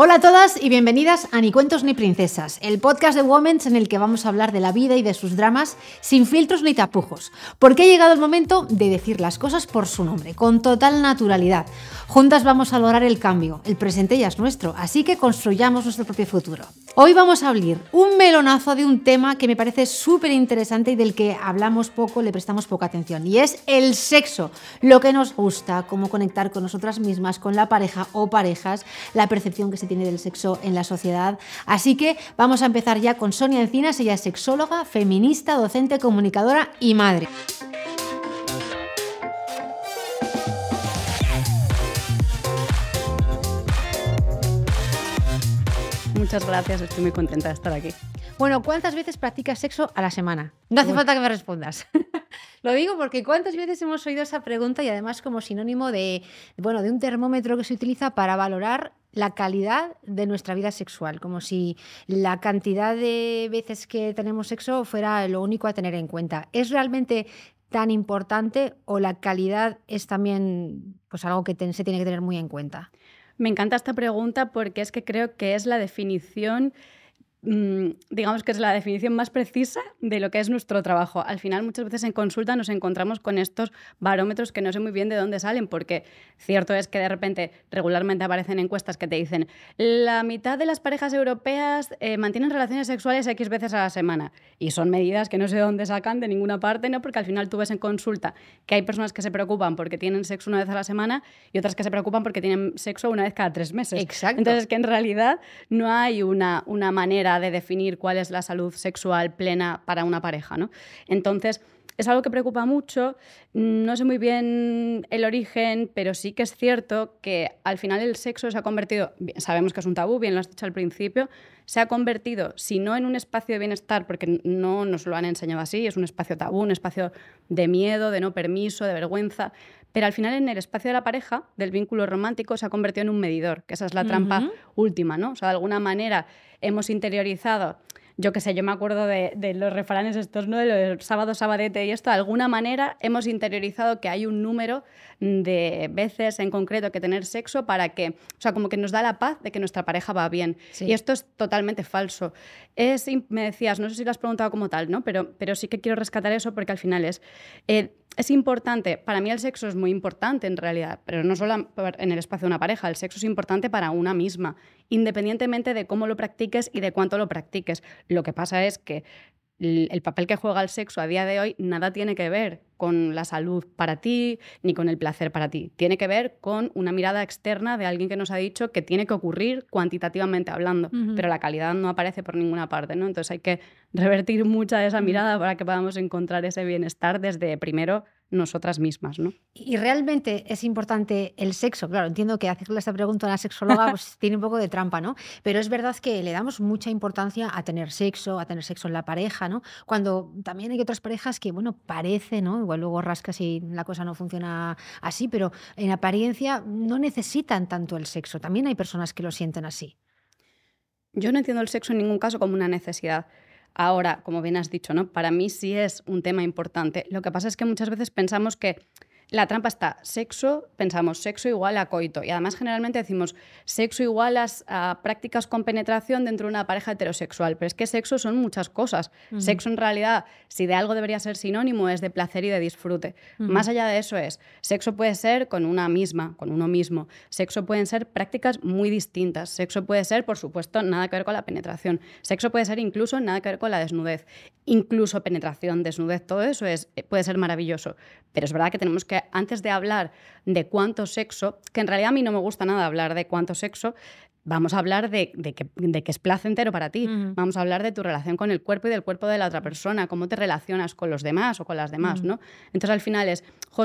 Hola a todas y bienvenidas a Ni Cuentos ni Princesas, el podcast de Womens en el que vamos a hablar de la vida y de sus dramas sin filtros ni tapujos, porque ha llegado el momento de decir las cosas por su nombre, con total naturalidad. Juntas vamos a lograr el cambio, el presente ya es nuestro, así que construyamos nuestro propio futuro. Hoy vamos a abrir un melonazo de un tema que me parece súper interesante y del que hablamos poco, le prestamos poca atención, y es el sexo, lo que nos gusta, cómo conectar con nosotras mismas, con la pareja o parejas, la percepción que se tiene del sexo en la sociedad. Así que vamos a empezar ya con Sonia Encinas. Ella es sexóloga, feminista, docente, comunicadora y madre. Muchas gracias, estoy muy contenta de estar aquí. Bueno, ¿cuántas veces practicas sexo a la semana? No hace falta que me respondas. Lo digo porque cuántas veces hemos oído esa pregunta y además como sinónimo de un termómetro que se utiliza para valorar la calidad de nuestra vida sexual, como si la cantidad de veces que tenemos sexo fuera lo único a tener en cuenta. ¿Es realmente tan importante o la calidad es también algo que se tiene que tener muy en cuenta? Me encanta esta pregunta porque es que creo que es la definición, digamos que es la definición más precisa de lo que es nuestro trabajo. Al final, muchas veces en consulta nos encontramos con estos barómetros que no sé muy bien de dónde salen, porque cierto es que de repente regularmente aparecen encuestas que te dicen la mitad de las parejas europeas mantienen relaciones sexuales X veces a la semana. Y son medidas que no sé de dónde sacan, de ninguna parte, ¿no? Porque al final tú ves en consulta que hay personas que se preocupan porque tienen sexo una vez a la semana y otras que se preocupan porque tienen sexo una vez cada 3 meses. Exacto. Entonces, que en realidad no hay una manera de definir cuál es la salud sexual plena para una pareja, ¿no? Entonces, es algo que preocupa mucho. No sé muy bien el origen, pero sí que es cierto que al final el sexo se ha convertido, sabemos que es un tabú, bien lo has dicho al principio, se ha convertido, si no en un espacio de bienestar, porque no nos lo han enseñado así, es un espacio tabú, un espacio de miedo, de no permiso, de vergüenza, pero al final en el espacio de la pareja, del vínculo romántico, se ha convertido en un medidor, que esa es la trampa última, ¿no? O sea, de alguna manera hemos interiorizado, yo qué sé, yo me acuerdo de los refranes estos, ¿no? De los sábados, sabadete y esto, de alguna manera hemos interiorizado que hay un número de veces en concreto que tener sexo para que, o sea, como que nos da la paz de que nuestra pareja va bien. Sí. Y esto es totalmente falso. Me decías, no sé si lo has preguntado como tal, ¿no? Pero sí que quiero rescatar eso porque al final es importante, para mí el sexo es muy importante en realidad, pero no solo en el espacio de una pareja, el sexo es importante para una misma, independientemente de cómo lo practiques y de cuánto lo practiques. Lo que pasa es que el papel que juega el sexo a día de hoy nada tiene que ver con la salud para ti ni con el placer para ti. Tiene que ver con una mirada externa de alguien que nos ha dicho que tiene que ocurrir cuantitativamente hablando, pero la calidad no aparece por ninguna parte, ¿no? Entonces hay que revertir mucha de esa mirada para que podamos encontrar ese bienestar desde primero nosotras mismas, ¿no? Y realmente es importante el sexo. Claro, entiendo que hacerle esta pregunta a una sexóloga tiene un poco de trampa, ¿no? Pero es verdad que le damos mucha importancia a tener sexo en la pareja, ¿no? Cuando también hay otras parejas que, parece, ¿no? Igual luego rascas y la cosa no funciona así, pero en apariencia no necesitan tanto el sexo. También hay personas que lo sienten así. Yo no entiendo el sexo en ningún caso como una necesidad. Ahora, como bien has dicho, ¿no? Para mí sí es un tema importante. Lo que pasa es que muchas veces pensamos que la trampa está pensamos sexo igual a coito. Y además generalmente decimos sexo igual a prácticas con penetración dentro de una pareja heterosexual. Pero es que sexo son muchas cosas. Sexo en realidad, si de algo debería ser sinónimo, es de placer y de disfrute. Más allá de eso sexo puede ser con una misma, con uno mismo. Sexo pueden ser prácticas muy distintas. Sexo puede ser, por supuesto, nada que ver con la penetración. Sexo puede ser incluso nada que ver con la desnudez. Incluso penetración, desnudez, todo eso puede ser maravilloso. Pero es verdad que tenemos que, antes de hablar de cuánto sexo, que en realidad a mí no me gusta nada hablar de cuánto sexo, vamos a hablar de que es placentero para ti. Vamos a hablar de tu relación con el cuerpo y del cuerpo de la otra persona, cómo te relacionas con los demás o con las demás, ¿no? Entonces, al final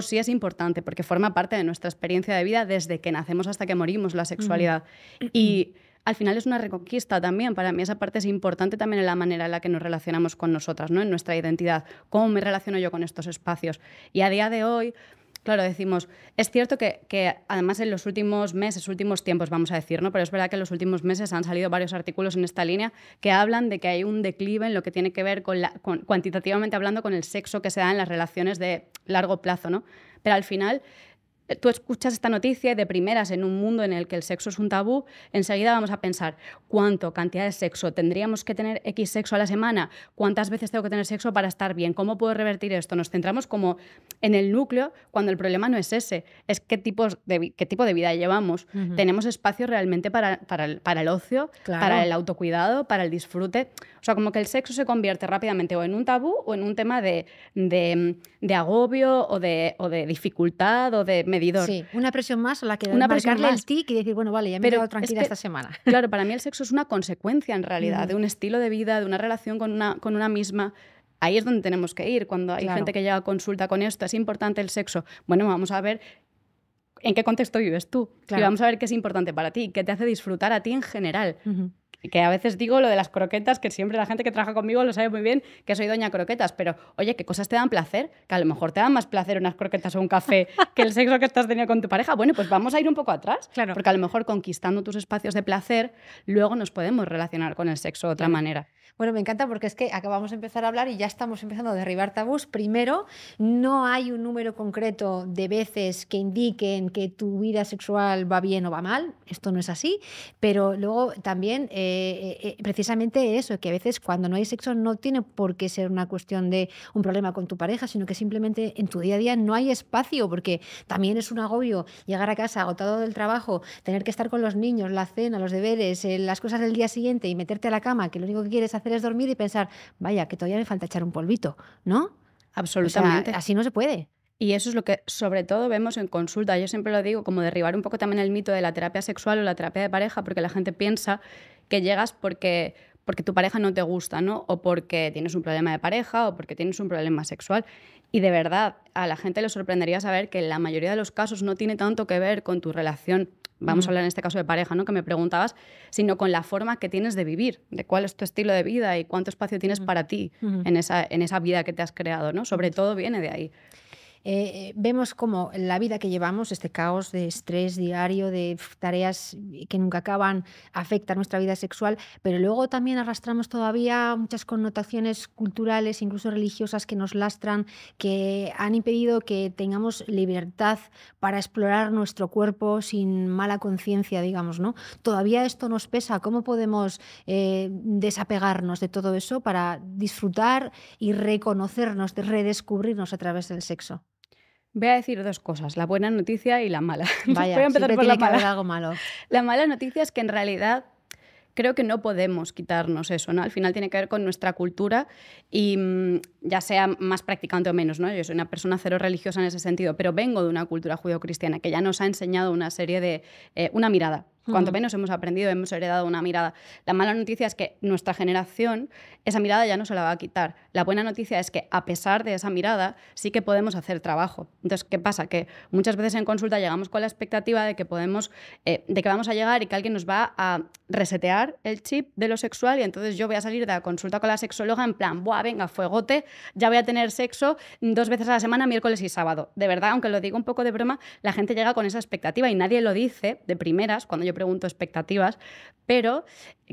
sí es importante porque forma parte de nuestra experiencia de vida desde que nacemos hasta que morimos, la sexualidad. Y al final es una reconquista también. Para mí esa parte es importante también en la manera en la que nos relacionamos con nosotras, ¿no? En nuestra identidad. ¿Cómo me relaciono yo con estos espacios? Y a día de hoy, claro, decimos, es cierto que además en los últimos meses, últimos tiempos, vamos a decir, ¿no? Pero es verdad que en los últimos meses han salido varios artículos en esta línea que hablan de que hay un declive en lo que tiene que ver con cuantitativamente hablando con el sexo que se da en las relaciones de largo plazo, ¿no? Pero al final tú escuchas esta noticia y de primeras, en un mundo en el que el sexo es un tabú, enseguida vamos a pensar cantidad de sexo, tendríamos que tener X sexo a la semana, cuántas veces tengo que tener sexo para estar bien, cómo puedo revertir esto. Nos centramos como en el núcleo cuando el problema no es ese, es qué tipo de vida llevamos. Tenemos espacio realmente para el ocio, para el autocuidado, para el disfrute. O sea, como que el sexo se convierte rápidamente o en un tabú o en un tema de agobio o de dificultad o de medidor. Sí, una presión más a la que marcarle el tic y decir, bueno, vale, ya me he quedado tranquila esta semana. Claro, para mí el sexo es una consecuencia en realidad de un estilo de vida, de una relación con una misma. Ahí es donde tenemos que ir. Cuando hay gente que llega a consulta con esto, ¿es importante el sexo? Bueno, vamos a ver en qué contexto vives tú. Y vamos a ver qué es importante para ti, qué te hace disfrutar a ti en general. Que a veces digo lo de las croquetas, que siempre la gente que trabaja conmigo lo sabe muy bien, que soy doña croquetas, pero oye, ¿qué cosas te dan placer? Que a lo mejor te dan más placer unas croquetas o un café que el sexo que estás teniendo con tu pareja. Bueno, pues vamos a ir un poco atrás, porque a lo mejor conquistando tus espacios de placer, luego nos podemos relacionar con el sexo de otra manera. Bueno, me encanta porque es que acabamos de empezar a hablar y ya estamos empezando a derribar tabús. Primero, no hay un número concreto de veces que indiquen que tu vida sexual va bien o va mal. Esto no es así. Pero luego también, precisamente eso, que a veces cuando no hay sexo no tiene por qué ser una cuestión de un problema con tu pareja, sino que simplemente en tu día a día no hay espacio, porque también es un agobio llegar a casa agotado del trabajo, tener que estar con los niños, la cena, los deberes, las cosas del día siguiente y meterte a la cama, que lo único que quieres hacer es dormir y pensar, vaya, que todavía me falta echar un polvito, ¿no? Absolutamente. O sea, así no se puede. Y eso es lo que sobre todo vemos en consulta. Yo siempre lo digo, como derribar un poco también el mito de la terapia sexual o la terapia de pareja, porque la gente piensa que llegas porque tu pareja no te gusta, ¿no? O porque tienes un problema de pareja o porque tienes un problema sexual. Y de verdad, a la gente le sorprendería saber que en la mayoría de los casos no tiene tanto que ver con tu relación, vamos a hablar en este caso de pareja, ¿no? Que me preguntabas, sino con la forma que tienes de vivir, de cuál es tu estilo de vida y cuánto espacio tienes para ti en esa vida que te has creado, ¿no? Sobre todo viene de ahí. Vemos como la vida que llevamos, este caos de estrés diario, de tareas que nunca acaban, afecta nuestra vida sexual, pero luego también arrastramos todavía muchas connotaciones culturales, incluso religiosas, que nos lastran, que han impedido que tengamos libertad para explorar nuestro cuerpo sin mala conciencia, digamos, ¿no? Todavía esto nos pesa. ¿Cómo podemos desapegarnos de todo eso para disfrutar y reconocernos, redescubrirnos a través del sexo? Voy a decir dos cosas, la buena noticia y la mala. Vaya, voy a empezar por la mala. Algo malo. La mala noticia es que en realidad creo que no podemos quitarnos eso, ¿no? Al final tiene que ver con nuestra cultura y ya sea más practicante o menos, ¿no? Yo soy una persona cero religiosa en ese sentido, pero vengo de una cultura judeocristiana que ya nos ha enseñado una serie de... una mirada. Cuanto menos hemos aprendido, hemos heredado una mirada. La mala noticia es que nuestra generación esa mirada ya no se la va a quitar. La buena noticia es que a pesar de esa mirada sí que podemos hacer trabajo. Entonces, ¿qué pasa? Que muchas veces en consulta llegamos con la expectativa de que podemos, de que vamos a llegar y que alguien nos va a resetear el chip de lo sexual y entonces yo voy a salir de la consulta con la sexóloga en plan, ¡buah, venga, fuegote! Ya voy a tener sexo 2 veces a la semana, miércoles y sábado. De verdad, aunque lo digo un poco de broma, la gente llega con esa expectativa y nadie lo dice de primeras cuando yo pregunto expectativas, pero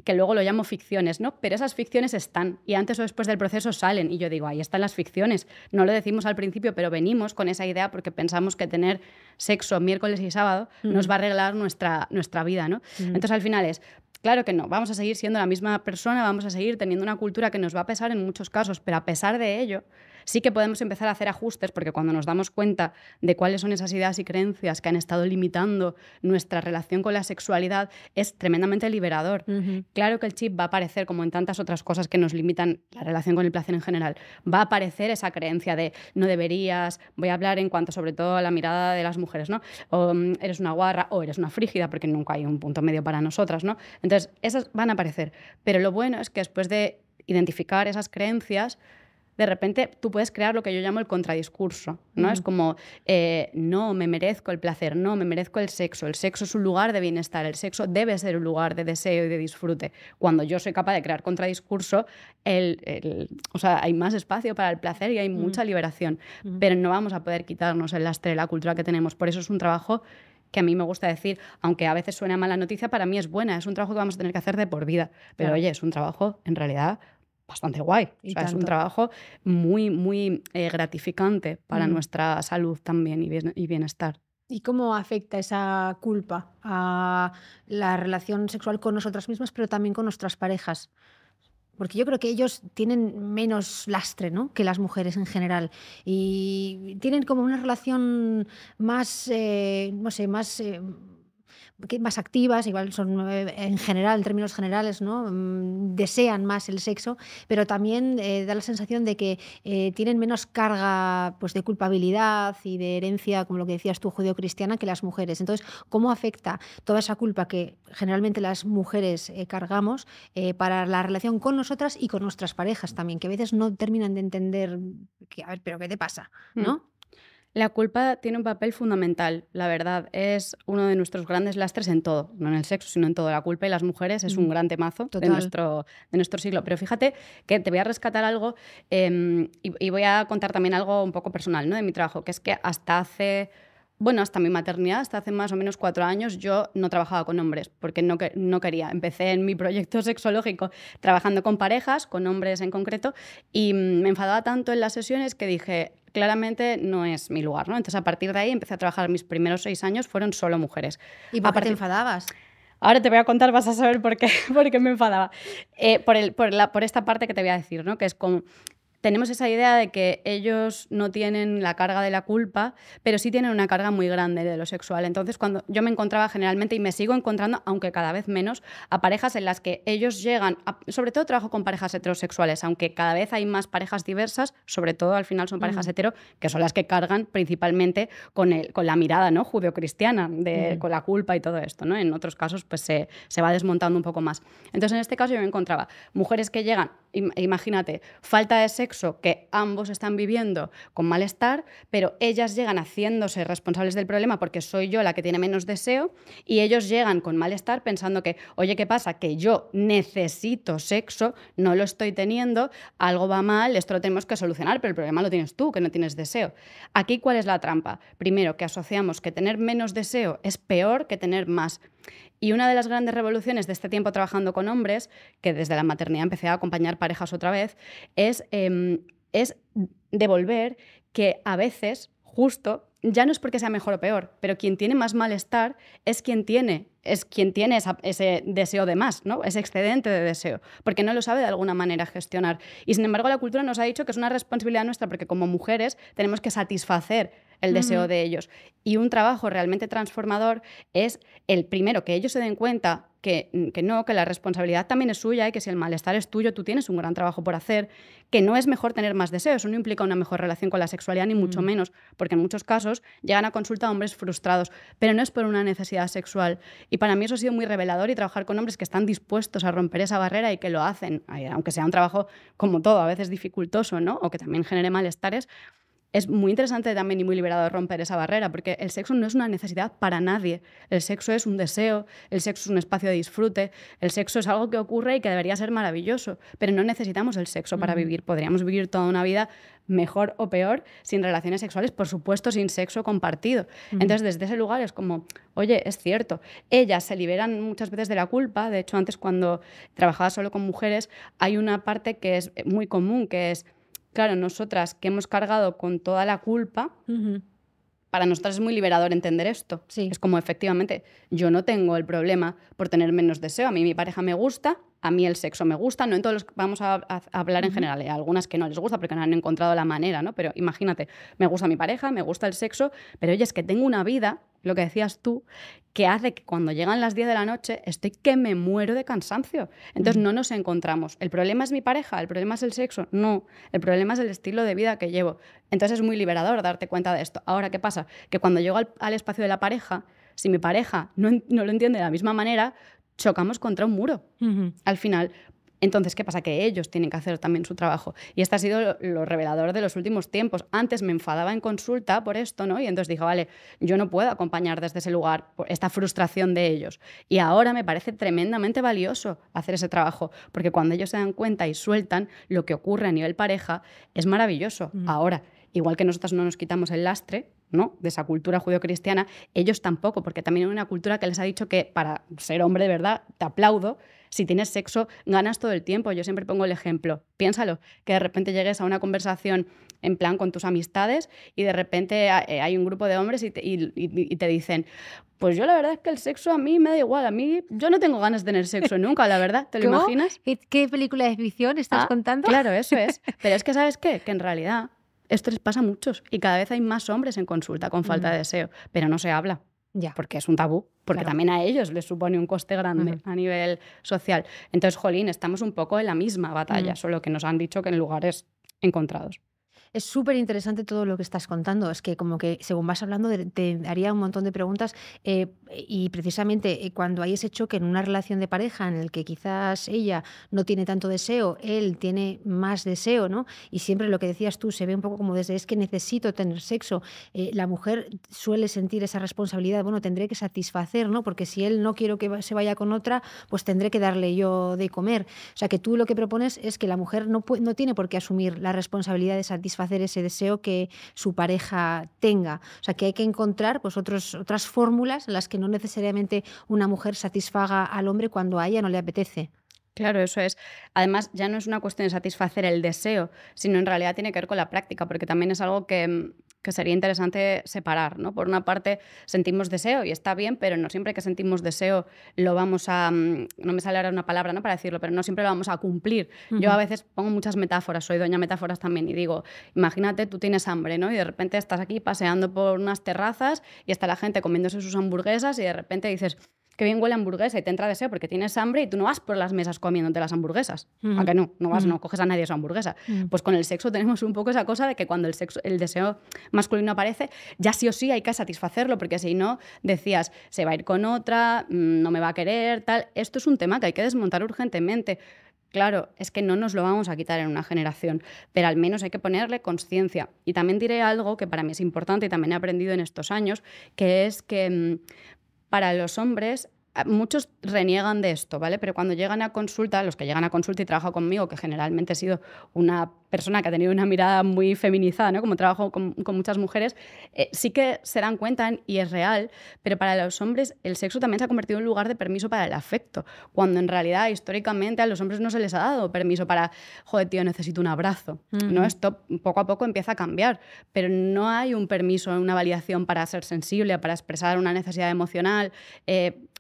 que luego lo llamo ficciones, ¿no? Pero esas ficciones están y antes o después del proceso salen y yo digo, ahí están las ficciones. No lo decimos al principio, pero venimos con esa idea porque pensamos que tener sexo miércoles y sábado nos va a arreglar nuestra vida, ¿no? Entonces al final es, claro que no, vamos a seguir siendo la misma persona, vamos a seguir teniendo una cultura que nos va a pesar en muchos casos, pero a pesar de ello, sí que podemos empezar a hacer ajustes porque cuando nos damos cuenta de cuáles son esas ideas y creencias que han estado limitando nuestra relación con la sexualidad, es tremendamente liberador. Claro que el chip va a aparecer, como en tantas otras cosas que nos limitan la relación con el placer en general, va a aparecer esa creencia de no deberías, voy a hablar en cuanto sobre todo a la mirada de las mujeres, ¿no? O eres una guarra o eres una frígida, porque nunca hay un punto medio para nosotras, ¿no? Entonces, esas van a aparecer. Pero lo bueno es que después de identificar esas creencias, de repente tú puedes crear lo que yo llamo el contradiscurso, ¿no? Es como, no, me merezco el placer, no, me merezco el sexo es un lugar de bienestar, el sexo debe ser un lugar de deseo y de disfrute. Cuando yo soy capaz de crear contradiscurso, o sea, hay más espacio para el placer y hay mucha liberación, pero no vamos a poder quitarnos el lastre de la cultura que tenemos. Por eso es un trabajo que a mí me gusta decir, aunque a veces suena mala noticia, para mí es buena, es un trabajo que vamos a tener que hacer de por vida, pero claro, oye, es un trabajo en realidad bastante guay. O sea, es un trabajo muy, muy gratificante para nuestra salud también y bienestar. ¿Y cómo afecta esa culpa a la relación sexual con nosotras mismas, pero también con nuestras parejas? Porque yo creo que ellos tienen menos lastre, ¿no?, que las mujeres en general. Y tienen como una relación más, no sé, más activas, igual son en general, en términos generales, ¿no? Desean más el sexo, pero también da la sensación de que tienen menos carga, pues, de culpabilidad y de herencia, como lo que decías tú, judeocristiana, que las mujeres. Entonces, ¿cómo afecta toda esa culpa que generalmente las mujeres cargamos para la relación con nosotras y con nuestras parejas también, que a veces no terminan de entender que, a ver, pero ¿qué te pasa? Mm. ¿No? La culpa tiene un papel fundamental, la verdad. Es uno de nuestros grandes lastres en todo, no en el sexo, sino en todo. La culpa y las mujeres es un gran temazo Total. de nuestro siglo. Pero fíjate que te voy a rescatar algo y voy a contar también algo un poco personal, ¿no?, de mi trabajo, que es que hasta mi maternidad, hasta hace más o menos 4 años, yo no trabajaba con hombres, porque no quería. Empecé en mi proyecto sexológico trabajando con parejas, con hombres en concreto, y me enfadaba tanto en las sesiones que dije, claramente no es mi lugar, ¿no? Entonces, a partir de ahí empecé a trabajar. Mis primeros 6 años fueron solo mujeres. ¿Y A por qué te partir enfadabas? Ahora te voy a contar, vas a saber por qué, por qué me enfadaba. Por esta parte que te voy a decir, ¿no?, que es como tenemos esa idea de que ellos no tienen la carga de la culpa, pero sí tienen una carga muy grande de lo sexual. Entonces, cuando yo me encontraba generalmente, y me sigo encontrando, aunque cada vez menos, a parejas en las que ellos llegan, sobre todo trabajo con parejas heterosexuales, aunque cada vez hay más parejas diversas, sobre todo al final son parejas hetero, que son las que cargan principalmente con la mirada, ¿no?, judeocristiana, con la culpa y todo esto, ¿no? En otros casos pues se va desmontando un poco más. Entonces, en este caso yo me encontraba mujeres que llegan, imagínate, falta de sexo que ambos están viviendo con malestar, pero ellas llegan haciéndose responsables del problema porque soy yo la que tiene menos deseo, y ellos llegan con malestar pensando que, oye, ¿qué pasa? Que yo necesito sexo, no lo estoy teniendo, algo va mal, esto lo tenemos que solucionar, pero el problema lo tienes tú, que no tienes deseo. Aquí, ¿cuál es la trampa? Primero, que asociamos que tener menos deseo es peor que tener más. Y una de las grandes revoluciones de este tiempo trabajando con hombres, que desde la maternidad empecé a acompañar parejas otra vez, es devolver que a veces, justo, ya no es porque sea mejor o peor, pero quien tiene más malestar es quien tiene ese deseo de más, ¿no?, ese excedente de deseo, porque no lo sabe de alguna manera gestionar. Y sin embargo, la cultura nos ha dicho que es una responsabilidad nuestra, porque como mujeres tenemos que satisfacer el deseo de ellos. Y un trabajo realmente transformador es el primero, que ellos se den cuenta que la responsabilidad también es suya y que si el malestar es tuyo, tú tienes un gran trabajo por hacer, que no es mejor tener más deseo. Eso no implica una mejor relación con la sexualidad, ni mucho menos, porque en muchos casos llegan a consulta hombres frustrados, pero no es por una necesidad sexual. Y para mí eso ha sido muy revelador, y trabajar con hombres que están dispuestos a romper esa barrera y que lo hacen, aunque sea un trabajo, como todo, a veces dificultoso, ¿no?, o que también genere malestares. Es muy interesante también y muy liberador romper esa barrera, porque el sexo no es una necesidad para nadie. El sexo es un deseo, el sexo es un espacio de disfrute, el sexo es algo que ocurre y que debería ser maravilloso, pero no necesitamos el sexo para vivir. Podríamos vivir toda una vida mejor o peor sin relaciones sexuales, por supuesto sin sexo compartido. Entonces, desde ese lugar es como, oye, es cierto, ellas se liberan muchas veces de la culpa. De hecho, antes, cuando trabajaba solo con mujeres, hay una parte que es muy común, que es, claro, nosotras que hemos cargado con toda la culpa, para nosotras es muy liberador entender esto. Sí. Es como, efectivamente, yo no tengo el problema por tener menos deseo. A mí mi pareja me gusta, a mí el sexo me gusta. No en todos los, vamos a hablar en general. Hay algunas que no les gusta porque no han encontrado la manera, ¿no? Pero imagínate, me gusta mi pareja, me gusta el sexo, pero oye, es que tengo una vida, lo que decías tú, que hace que cuando llegan las 10 de la noche estoy que me muero de cansancio. Entonces no nos encontramos. ¿El problema es mi pareja? ¿El problema es el sexo? No. El problema es el estilo de vida que llevo. Entonces es muy liberador darte cuenta de esto. Ahora, ¿qué pasa? Que cuando llego al espacio de la pareja, si mi pareja no lo entiende de la misma manera, chocamos contra un muro al final. Entonces, ¿qué pasa? Que ellos tienen que hacer también su trabajo. Y este ha sido lo revelador de los últimos tiempos. Antes me enfadaba en consulta por esto, ¿no? Y entonces dije, vale, yo no puedo acompañar desde ese lugar por esta frustración de ellos. Y ahora me parece tremendamente valioso hacer ese trabajo, porque cuando ellos se dan cuenta y sueltan, lo que ocurre a nivel pareja es maravilloso. Ahora, igual que nosotras no nos quitamos el lastre, ¿no?, de esa cultura judeocristiana, ellos tampoco, porque también hay una cultura que les ha dicho que para ser hombre de verdad, te aplaudo, si tienes sexo ganas todo el tiempo. Yo siempre pongo el ejemplo, piénsalo, que de repente llegues a una conversación en plan con tus amistades y de repente hay un grupo de hombres y te dicen, pues yo la verdad es que el sexo a mí me da igual, a mí yo no tengo ganas de tener sexo nunca, la verdad, ¿te lo ¿Cómo? imaginas? ¿Qué película de ficción estás contando? Claro, eso es. Pero es que, ¿sabes qué? Que en realidad esto les pasa a muchos y cada vez hay más hombres en consulta con falta de deseo, pero no se habla. Ya. Porque es un tabú, porque también a ellos les supone un coste grande a nivel social. Entonces, jolín, estamos un poco en la misma batalla, solo que nos han dicho que en lugares encontrados. Es súper interesante todo lo que estás contando. Es que como que según vas hablando te haría un montón de preguntas y precisamente cuando hay ese choque en una relación de pareja en el que quizás ella no tiene tanto deseo, él tiene más deseo, ¿no? Y siempre lo que decías tú se ve un poco como desde es que necesito tener sexo. La mujer suele sentir esa responsabilidad, bueno, tendré que satisfacer, ¿no? Porque si él no quiero que se vaya con otra, pues tendré que darle yo de comer. O sea que tú lo que propones es que la mujer no tiene por qué asumir la responsabilidad de satisfacer ese deseo que su pareja tenga. O sea, que hay que encontrar pues, otras fórmulas en las que no necesariamente una mujer satisfaga al hombre cuando a ella no le apetece. Claro, eso es. Además, ya no es una cuestión de satisfacer el deseo, sino en realidad tiene que ver con la práctica, porque también es algo que sería interesante separar, ¿no? Por una parte, sentimos deseo y está bien, pero no siempre que sentimos deseo lo vamos a... no me sale ahora una palabra, ¿no?, para decirlo, pero no siempre lo vamos a cumplir. Yo a veces pongo muchas metáforas, soy doña metáforas también, y digo, imagínate, tú tienes hambre, ¿no? Y de repente estás aquí paseando por unas terrazas y está la gente comiéndose sus hamburguesas y de repente dices... qué bien huele a hamburguesa y te entra deseo porque tienes hambre y tú no vas por las mesas comiéndote las hamburguesas. ¿A que no? No vas, no coges a nadie su hamburguesa. Pues con el sexo tenemos un poco esa cosa de que cuando el deseo masculino aparece, ya sí o sí hay que satisfacerlo, porque si no, decías, se va a ir con otra, no me va a querer, tal. Esto es un tema que hay que desmontar urgentemente. Claro, es que no nos lo vamos a quitar en una generación, pero al menos hay que ponerle conciencia. Y también diré algo que para mí es importante y también he aprendido en estos años, que es que... para los hombres, muchos reniegan de esto, ¿vale? Pero cuando llegan a consulta, los que llegan a consulta y trabajan conmigo, que generalmente he sido una persona que ha tenido una mirada muy feminizada, ¿no? Como trabajo con muchas mujeres, sí que se dan cuenta y es real, pero para los hombres el sexo también se ha convertido en un lugar de permiso para el afecto, cuando en realidad históricamente a los hombres no se les ha dado permiso para, joder, tío, necesito un abrazo, ¿no? Esto poco a poco empieza a cambiar, pero no hay un permiso, una validación para ser sensible, para expresar una necesidad emocional,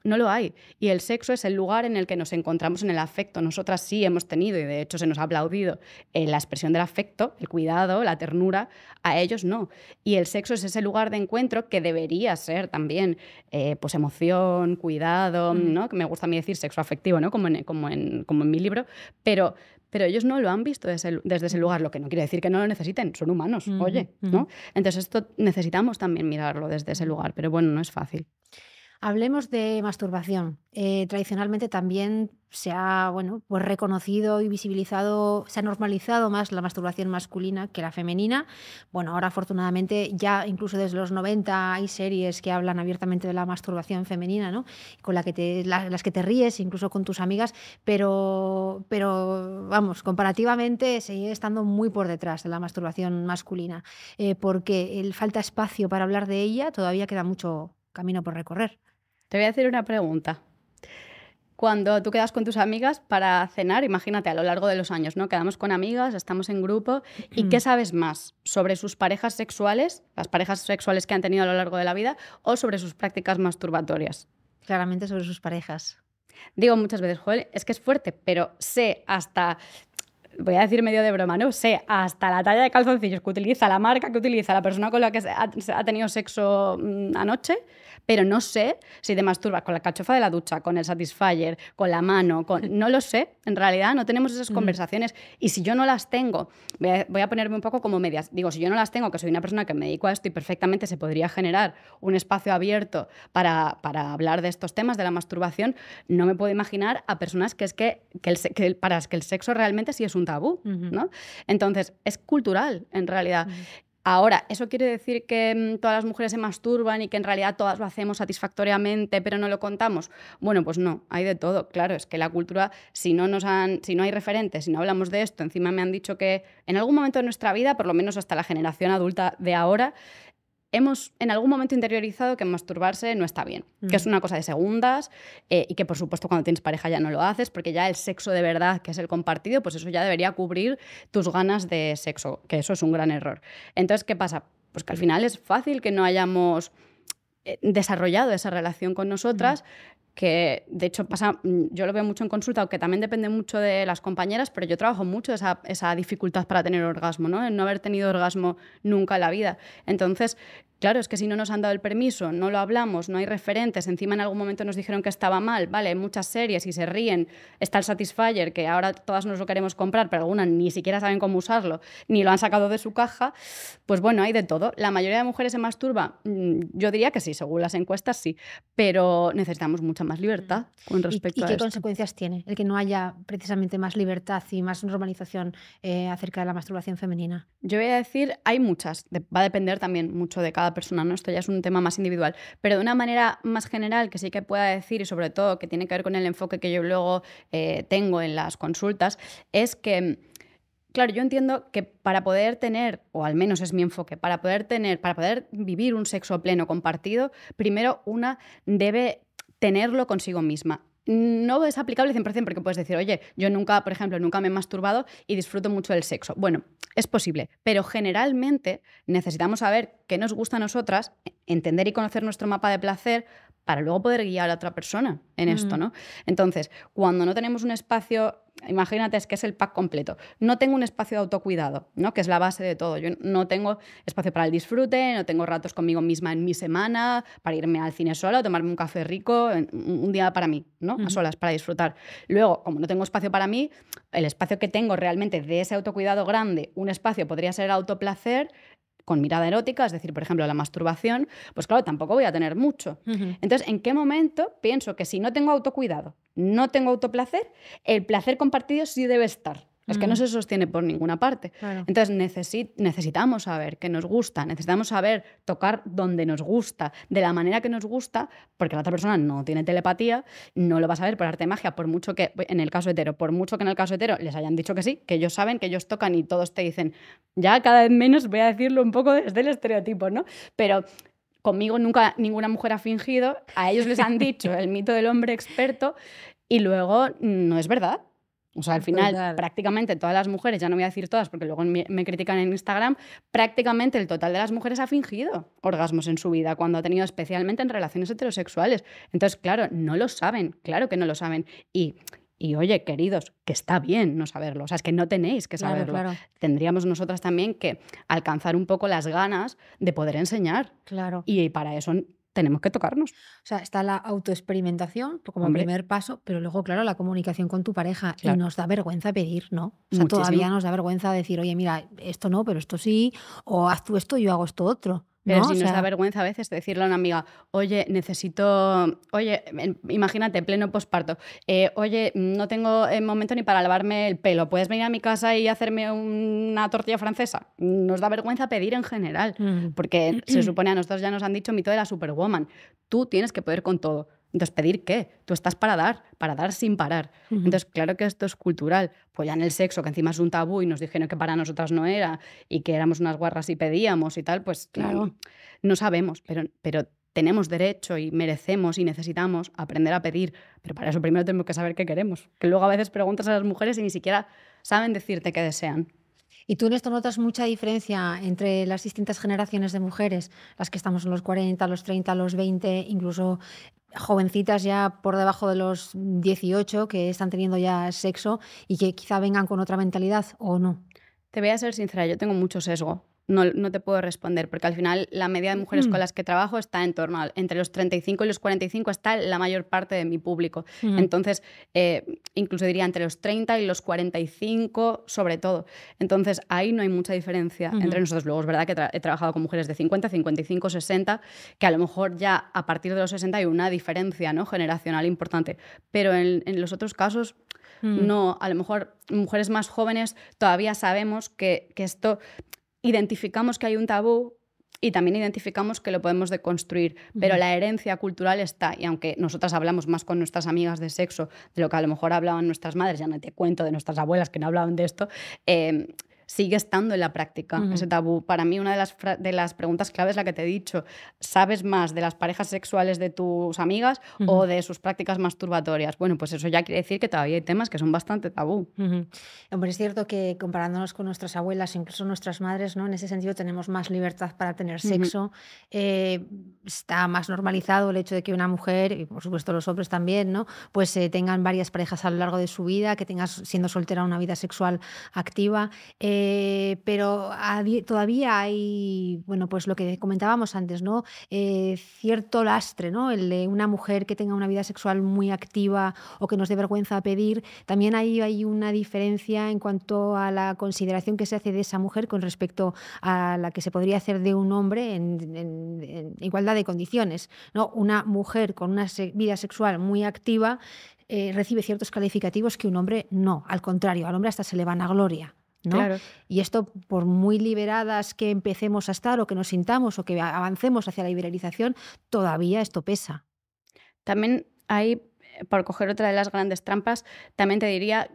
no lo hay. Y el sexo es el lugar en el que nos encontramos en el afecto. Nosotras sí hemos tenido, y de hecho se nos ha aplaudido, la expresión del afecto, el cuidado, la ternura. A ellos no. Y el sexo es ese lugar de encuentro que debería ser también pues emoción, cuidado, ¿no? Que me gusta a mí decir sexo afectivo, ¿no? Como en mi libro. Pero ellos no lo han visto desde ese lugar, lo que no quiere decir que no lo necesiten, son humanos, oye, ¿no? Entonces esto necesitamos también mirarlo desde ese lugar, pero bueno, no es fácil. Hablemos de masturbación. Tradicionalmente también se ha pues reconocido y visibilizado, se ha normalizado más la masturbación masculina que la femenina. Bueno, ahora afortunadamente ya incluso desde los 90 hay series que hablan abiertamente de la masturbación femenina, ¿no? Con las que te ríes, incluso con tus amigas, pero vamos, comparativamente sigue estando muy por detrás de la masturbación masculina, porque falta espacio para hablar de ella, todavía queda mucho camino por recorrer. Te voy a hacer una pregunta. Cuando tú quedas con tus amigas para cenar, imagínate, a lo largo de los años, ¿no? Quedamos con amigas, estamos en grupo, ¿y qué sabes más? ¿Sobre sus parejas sexuales, las parejas sexuales que han tenido a lo largo de la vida, o sobre sus prácticas masturbatorias? Claramente sobre sus parejas. Digo muchas veces, joder, es que es fuerte, pero sé hasta... voy a decir medio de broma, ¿no? Sé hasta la talla de calzoncillos que utiliza, la marca que utiliza la persona con la que ha tenido sexo anoche, pero no sé si te masturbas con la cachofa de la ducha, con el Satisfyer, con la mano, no lo sé. En realidad no tenemos esas conversaciones y si yo no las tengo, voy a ponerme un poco como medias. Digo, si yo no las tengo, que soy una persona que me dedico a esto y perfectamente se podría generar un espacio abierto para hablar de estos temas de la masturbación, no me puedo imaginar a personas para las que el sexo realmente sí es un tabú, ¿no? Entonces, es cultural, en realidad. Ahora, ¿eso quiere decir que todas las mujeres se masturban y que en realidad todas lo hacemos satisfactoriamente, pero no lo contamos? Bueno, pues no, hay de todo. Claro, es que la cultura, si no hay referentes, si no hablamos de esto, encima me han dicho que en algún momento de nuestra vida, por lo menos hasta la generación adulta de ahora, hemos en algún momento interiorizado que masturbarse no está bien, que es una cosa de segundas y que por supuesto cuando tienes pareja ya no lo haces porque ya el sexo de verdad, que es el compartido, pues eso ya debería cubrir tus ganas de sexo, que eso es un gran error. Entonces, ¿qué pasa? Pues que al final es fácil que no hayamos desarrollado esa relación con nosotras, que de hecho pasa, yo lo veo mucho en consulta, aunque también depende mucho de las compañeras, pero yo trabajo mucho esa dificultad para tener orgasmo, ¿no? El no haber tenido orgasmo nunca en la vida. Entonces, claro, es que si no nos han dado el permiso, no lo hablamos, no hay referentes, encima en algún momento nos dijeron que estaba mal, vale, hay muchas series y se ríen, está el Satisfyer, que ahora todas nos lo queremos comprar, pero algunas ni siquiera saben cómo usarlo, ni lo han sacado de su caja, pues bueno, hay de todo. La mayoría de mujeres se masturba, yo diría que sí, según las encuestas sí, pero necesitamos mucha más libertad con respecto a ¿Y qué esto. consecuencias tiene el que no haya precisamente más libertad y más normalización acerca de la masturbación femenina? Yo voy a decir, hay muchas, va a depender también mucho de cada persona, ¿no? Esto ya es un tema más individual, pero de una manera más general que sí que pueda decir, y sobre todo que tiene que ver con el enfoque que yo luego tengo en las consultas, es que, claro, yo entiendo que para poder tener, o al menos es mi enfoque, para poder vivir un sexo pleno compartido, primero una debe tenerlo consigo misma. No es aplicable 100% porque puedes decir, oye, yo nunca, por ejemplo, nunca me he masturbado y disfruto mucho del sexo. Bueno, es posible, pero generalmente necesitamos saber qué nos gusta a nosotras, entender y conocer nuestro mapa de placer para luego poder guiar a otra persona en esto, ¿no? Entonces, cuando no tenemos un espacio, imagínate, es que es el pack completo. No tengo un espacio de autocuidado, ¿no? Que es la base de todo. Yo no tengo espacio para el disfrute, no tengo ratos conmigo misma en mi semana, para irme al cine sola, tomarme un café rico, un día para mí, ¿no? A solas, para disfrutar. Luego, como no tengo espacio para mí, el espacio que tengo realmente de ese autocuidado grande, un espacio podría ser el autoplacer, con mirada erótica, es decir, por ejemplo, la masturbación, pues claro, tampoco voy a tener mucho. Entonces, ¿en qué momento pienso que si no tengo autocuidado, no tengo autoplacer, el placer compartido sí debe estar? Es que no se sostiene por ninguna parte. Claro. Entonces necesitamos saber qué nos gusta, necesitamos saber tocar donde nos gusta, de la manera que nos gusta, porque la otra persona no tiene telepatía, no lo va a saber por arte de magia, por mucho que en el caso hetero, les hayan dicho que sí, que ellos saben, que ellos tocan y todos te dicen, ya cada vez menos voy a decirlo un poco desde el estereotipo, ¿no? Pero conmigo nunca ninguna mujer ha fingido, a ellos les han dicho el mito del hombre experto y luego no es verdad. O sea, al final, prácticamente todas las mujeres, ya no voy a decir todas porque luego me critican en Instagram, prácticamente el total de las mujeres ha fingido orgasmos en su vida cuando ha tenido, especialmente en relaciones heterosexuales. Entonces, claro, no lo saben, claro que no lo saben. Y oye, queridos, que está bien no saberlo, o sea, es que no tenéis que saberlo. Claro. Tendríamos nosotras también que alcanzar un poco las ganas de poder enseñar. Claro. Y para eso tenemos que tocarnos. O sea, está la autoexperimentación como primer paso, pero luego, claro, la comunicación con tu pareja. Claro. Y nos da vergüenza pedir, ¿no? O sea, muchísimo. Todavía nos da vergüenza decir, oye, mira, esto no, pero esto sí, o haz tú esto, yo hago esto otro. Pero ¿no? si nos da vergüenza a veces decirle a una amiga, oye, imagínate, pleno posparto, oye, no tengo momento ni para lavarme el pelo, ¿puedes venir a mi casa y hacerme una tortilla francesa? Nos da vergüenza pedir en general, porque se supone, a nosotros ya nos han dicho mito de la superwoman, tú tienes que poder con todo. Entonces, ¿pedir qué? Tú estás para dar sin parar. Entonces, claro que esto es cultural. Pues ya en el sexo, que encima es un tabú y nos dijeron que para nosotras no era y que éramos unas guarras y pedíamos y tal, pues claro, no sabemos, pero tenemos derecho y merecemos y necesitamos aprender a pedir. Pero para eso primero tenemos que saber qué queremos. Que luego a veces preguntas a las mujeres y ni siquiera saben decirte qué desean. ¿Y tú en esto notas mucha diferencia entre las distintas generaciones de mujeres? Las que estamos en los 40, los 30, los 20, incluso jovencitas ya por debajo de los 18 que están teniendo ya sexo y que quizá vengan con otra mentalidad, ¿o no? Te voy a ser sincera, yo tengo mucho sesgo. No te puedo responder, porque al final la media de mujeres con las que trabajo está en torno a entre los 35 y los 45 está la mayor parte de mi público. Entonces, incluso diría entre los 30 y los 45 sobre todo. Entonces, ahí no hay mucha diferencia entre nosotros. Luego es verdad que he trabajado con mujeres de 50, 55, 60, que a lo mejor ya a partir de los 60 hay una diferencia, ¿no?, generacional importante. Pero en los otros casos... No, a lo mejor mujeres más jóvenes todavía sabemos que esto... Identificamos que hay un tabú y también identificamos que lo podemos deconstruir, pero la herencia cultural está, y aunque nosotras hablamos más con nuestras amigas de sexo de lo que a lo mejor hablaban nuestras madres, ya no te cuento de nuestras abuelas que no hablaban de esto, sigue estando en la práctica, ese tabú. Para mí una de las preguntas clave es la que te he dicho. ¿Sabes más de las parejas sexuales de tus amigas o de sus prácticas masturbatorias? Bueno, pues eso ya quiere decir que todavía hay temas que son bastante tabú. Hombre, es cierto que comparándonos con nuestras abuelas, incluso nuestras madres, ¿no? En ese sentido tenemos más libertad para tener sexo. Está más normalizado el hecho de que una mujer, y por supuesto los hombres también, ¿no? Pues tengan varias parejas a lo largo de su vida, que tengas, siendo soltera, una vida sexual activa. Pero todavía hay, bueno, pues lo que comentábamos antes, ¿no? Cierto lastre, ¿no? El de una mujer que tenga una vida sexual muy activa o que nos dé vergüenza pedir. También hay una diferencia en cuanto a la consideración que se hace de esa mujer con respecto a la que se podría hacer de un hombre en igualdad de condiciones, ¿no? Una mujer con una vida sexual muy activa recibe ciertos calificativos que un hombre no. Al contrario, al hombre hasta se le vanagloria, ¿no? Claro. Y esto, por muy liberadas que empecemos a estar o que nos sintamos o que avancemos hacia la liberalización, todavía esto pesa. También hay, por coger otra de las grandes trampas, también te diría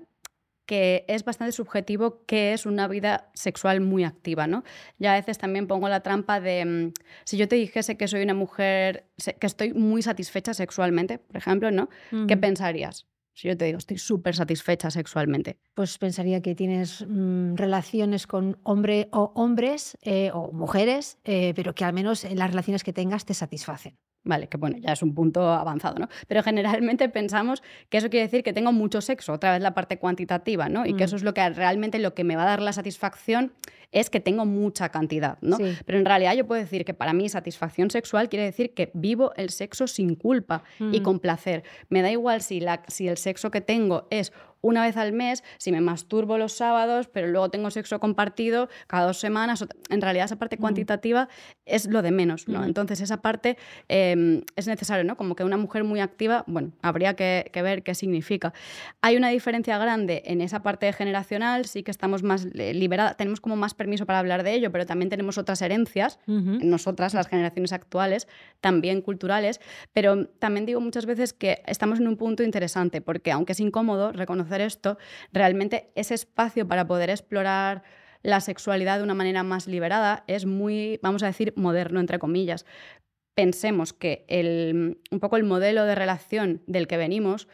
que es bastante subjetivo qué es una vida sexual muy activa, ¿no? Ya a veces también pongo la trampa de, si yo te dijese que soy una mujer, que estoy muy satisfecha sexualmente, por ejemplo, ¿no? ¿Qué pensarías? Si yo te digo, estoy súper satisfecha sexualmente. Pues pensaría que tienes relaciones con hombres o mujeres, pero que al menos en las relaciones que tengas te satisfacen. Vale, que bueno, ya es un punto avanzado, ¿no? Pero generalmente pensamos que eso quiere decir que tengo mucho sexo, otra vez la parte cuantitativa, ¿no? Y que eso es lo que realmente lo que me va a dar la satisfacción es que tengo mucha cantidad, ¿no? Sí. Pero en realidad yo puedo decir que para mí satisfacción sexual quiere decir que vivo el sexo sin culpa y con placer. Me da igual si el sexo que tengo es una vez al mes, si me masturbo los sábados, pero luego tengo sexo compartido cada 2 semanas. En realidad esa parte cuantitativa es lo de menos, ¿no? Entonces esa parte es necesario, ¿no? Como que una mujer muy activa, bueno, habría que ver qué significa. Hay una diferencia grande en esa parte generacional, sí que estamos más liberadas, tenemos como más permiso para hablar de ello, pero también tenemos otras herencias, nosotras, las generaciones actuales, también culturales, pero también digo muchas veces que estamos en un punto interesante, porque aunque es incómodo reconocer esto, realmente ese espacio para poder explorar la sexualidad de una manera más liberada es muy, vamos a decir, moderno, entre comillas. Pensemos que un poco el modelo de relación del que venimos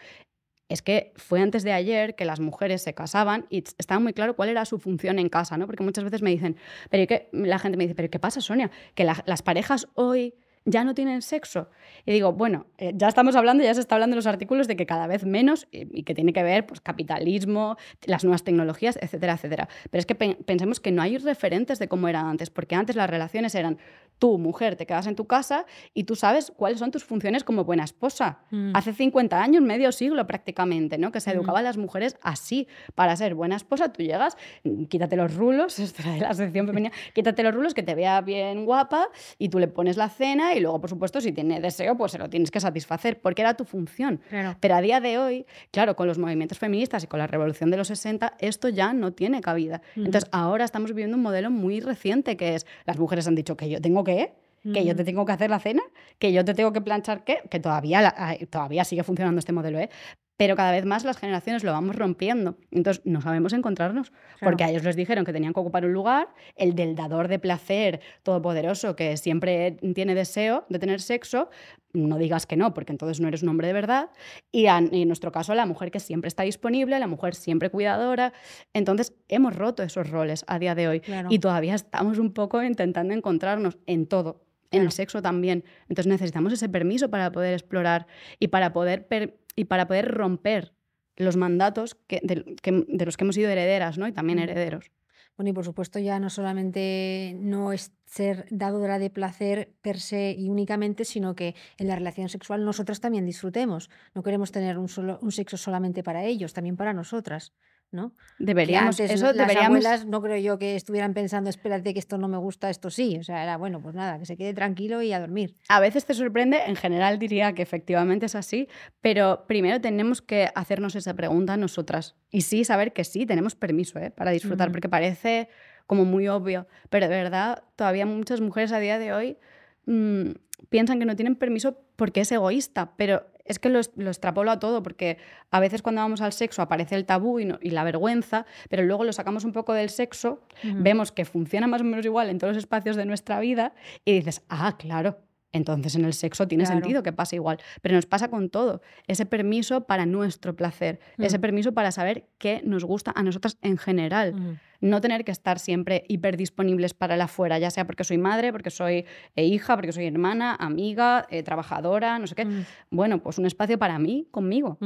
es que fue antes de ayer que las mujeres se casaban y estaba muy claro cuál era su función en casa, ¿no? Porque muchas veces me dicen, la gente me dice, ¿pero qué pasa, Sonia? Que las parejas hoy ya no tienen sexo. Y digo, bueno, ya estamos hablando, ya se está hablando en los artículos de que cada vez menos y que tiene que ver, pues, capitalismo, las nuevas tecnologías, etcétera, etcétera. Pero es que pensemos que no hay referentes de cómo era antes, porque antes las relaciones eran tú, mujer, te quedas en tu casa y tú sabes cuáles son tus funciones como buena esposa. Hace 50 años, medio siglo prácticamente, ¿no? Que se educaba a las mujeres así. Para ser buena esposa, tú llegas, quítate los rulos, esto era de la sección femenina, quítate los rulos, que te vea bien guapa y tú le pones la cena y luego, por supuesto, si tiene deseo, pues se lo tienes que satisfacer, porque era tu función. Claro. Pero a día de hoy, claro, con los movimientos feministas y con la revolución de los 60, esto ya no tiene cabida. Entonces, ahora estamos viviendo un modelo muy reciente, que es, las mujeres han dicho que yo tengo que yo te tengo que hacer la cena, que yo te tengo que planchar que todavía sigue funcionando este modelo, pero cada vez más las generaciones lo vamos rompiendo. Entonces no sabemos encontrarnos, porque a ellos les dijeron que tenían que ocupar un lugar, el del dador de placer todopoderoso que siempre tiene deseo de tener sexo, no digas que no, porque entonces no eres un hombre de verdad, y en nuestro caso la mujer que siempre está disponible, la mujer siempre cuidadora. Entonces hemos roto esos roles a día de hoy y todavía estamos un poco intentando encontrarnos en todo. En el sexo también. Entonces necesitamos ese permiso para poder explorar y para poder romper los mandatos de los que hemos sido herederas, ¿no? Y también herederos. Bueno, y por supuesto ya no solamente no es ser dadora de placer per se y únicamente, sino que en la relación sexual nosotras también disfrutemos. No queremos tener un sexo solamente para ellos, también para nosotras, ¿no? Deberíamos, que antes eso las deberíamos. abuelas no creo yo que estuvieran pensando, espérate que esto no me gusta, esto sí. O sea, era bueno, pues nada, que se quede tranquilo y a dormir. A veces te sorprende, en general diría que efectivamente es así, pero primero tenemos que hacernos esa pregunta nosotras y sí saber que sí, tenemos permiso para disfrutar, porque parece como muy obvio, pero de verdad todavía muchas mujeres a día de hoy piensan que no tienen permiso porque es egoísta, pero es que lo extrapolo a todo, porque a veces cuando vamos al sexo aparece el tabú y la vergüenza, pero luego lo sacamos un poco del sexo, vemos que funciona más o menos igual en todos los espacios de nuestra vida y dices, ah, claro, entonces en el sexo tiene sentido que pase igual. Pero nos pasa con todo. Ese permiso para nuestro placer, ese permiso para saber qué nos gusta a nosotras en general. No tener que estar siempre hiperdisponibles para el afuera, ya sea porque soy madre, porque soy hija, porque soy hermana, amiga, trabajadora, no sé qué. Bueno, pues un espacio para mí, conmigo.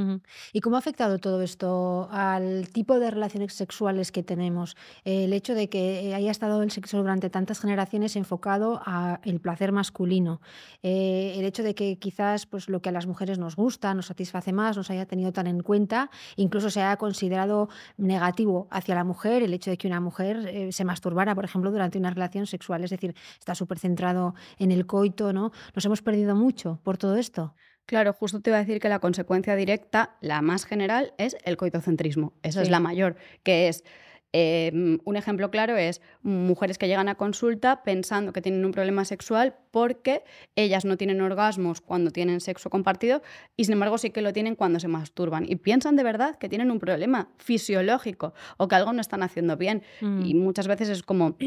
¿Y cómo ha afectado todo esto al tipo de relaciones sexuales que tenemos? El hecho de que haya estado el sexo durante tantas generaciones enfocado al placer masculino. El hecho de que quizás pues, lo que a las mujeres nos gusta, nos satisface más, nos haya tenido tan en cuenta, incluso se haya considerado negativo hacia la mujer, el hecho de que una mujer se masturbara, por ejemplo, durante una relación sexual. Es decir, está súper centrado en el coito, ¿no? Nos hemos perdido mucho por todo esto. Claro, justo te iba a decir que la consecuencia directa, la más general, es el coitocentrismo. Esa es la mayor, que es, un ejemplo claro es mujeres que llegan a consulta pensando que tienen un problema sexual porque ellas no tienen orgasmos cuando tienen sexo compartido y sin embargo sí que lo tienen cuando se masturban. Y piensan de verdad que tienen un problema fisiológico o que algo no están haciendo bien. Y muchas veces es como,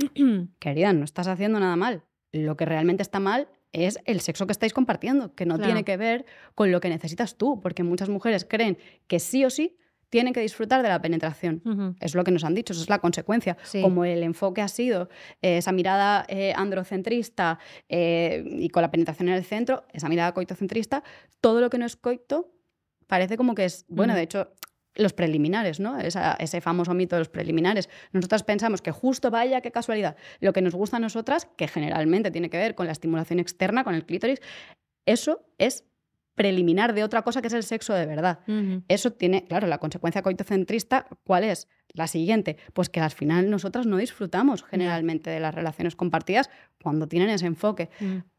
querida, no estás haciendo nada mal. Lo que realmente está mal es el sexo que estáis compartiendo, que no tiene que ver con lo que necesitas tú, porque muchas mujeres creen que sí o sí tienen que disfrutar de la penetración. Es lo que nos han dicho, eso es la consecuencia. Como el enfoque ha sido esa mirada androcentrista y con la penetración en el centro, esa mirada coitocentrista, todo lo que no es coito parece como que es, bueno, de hecho, los preliminares, ¿no? Ese famoso mito de los preliminares. Nosotras pensamos que justo, vaya, qué casualidad, lo que nos gusta a nosotras, que generalmente tiene que ver con la estimulación externa, con el clítoris, eso es preliminar de otra cosa que es el sexo de verdad. Eso tiene, claro, la consecuencia coitocentrista, ¿cuál es? La siguiente, pues que al final nosotras no disfrutamos generalmente de las relaciones compartidas cuando tienen ese enfoque.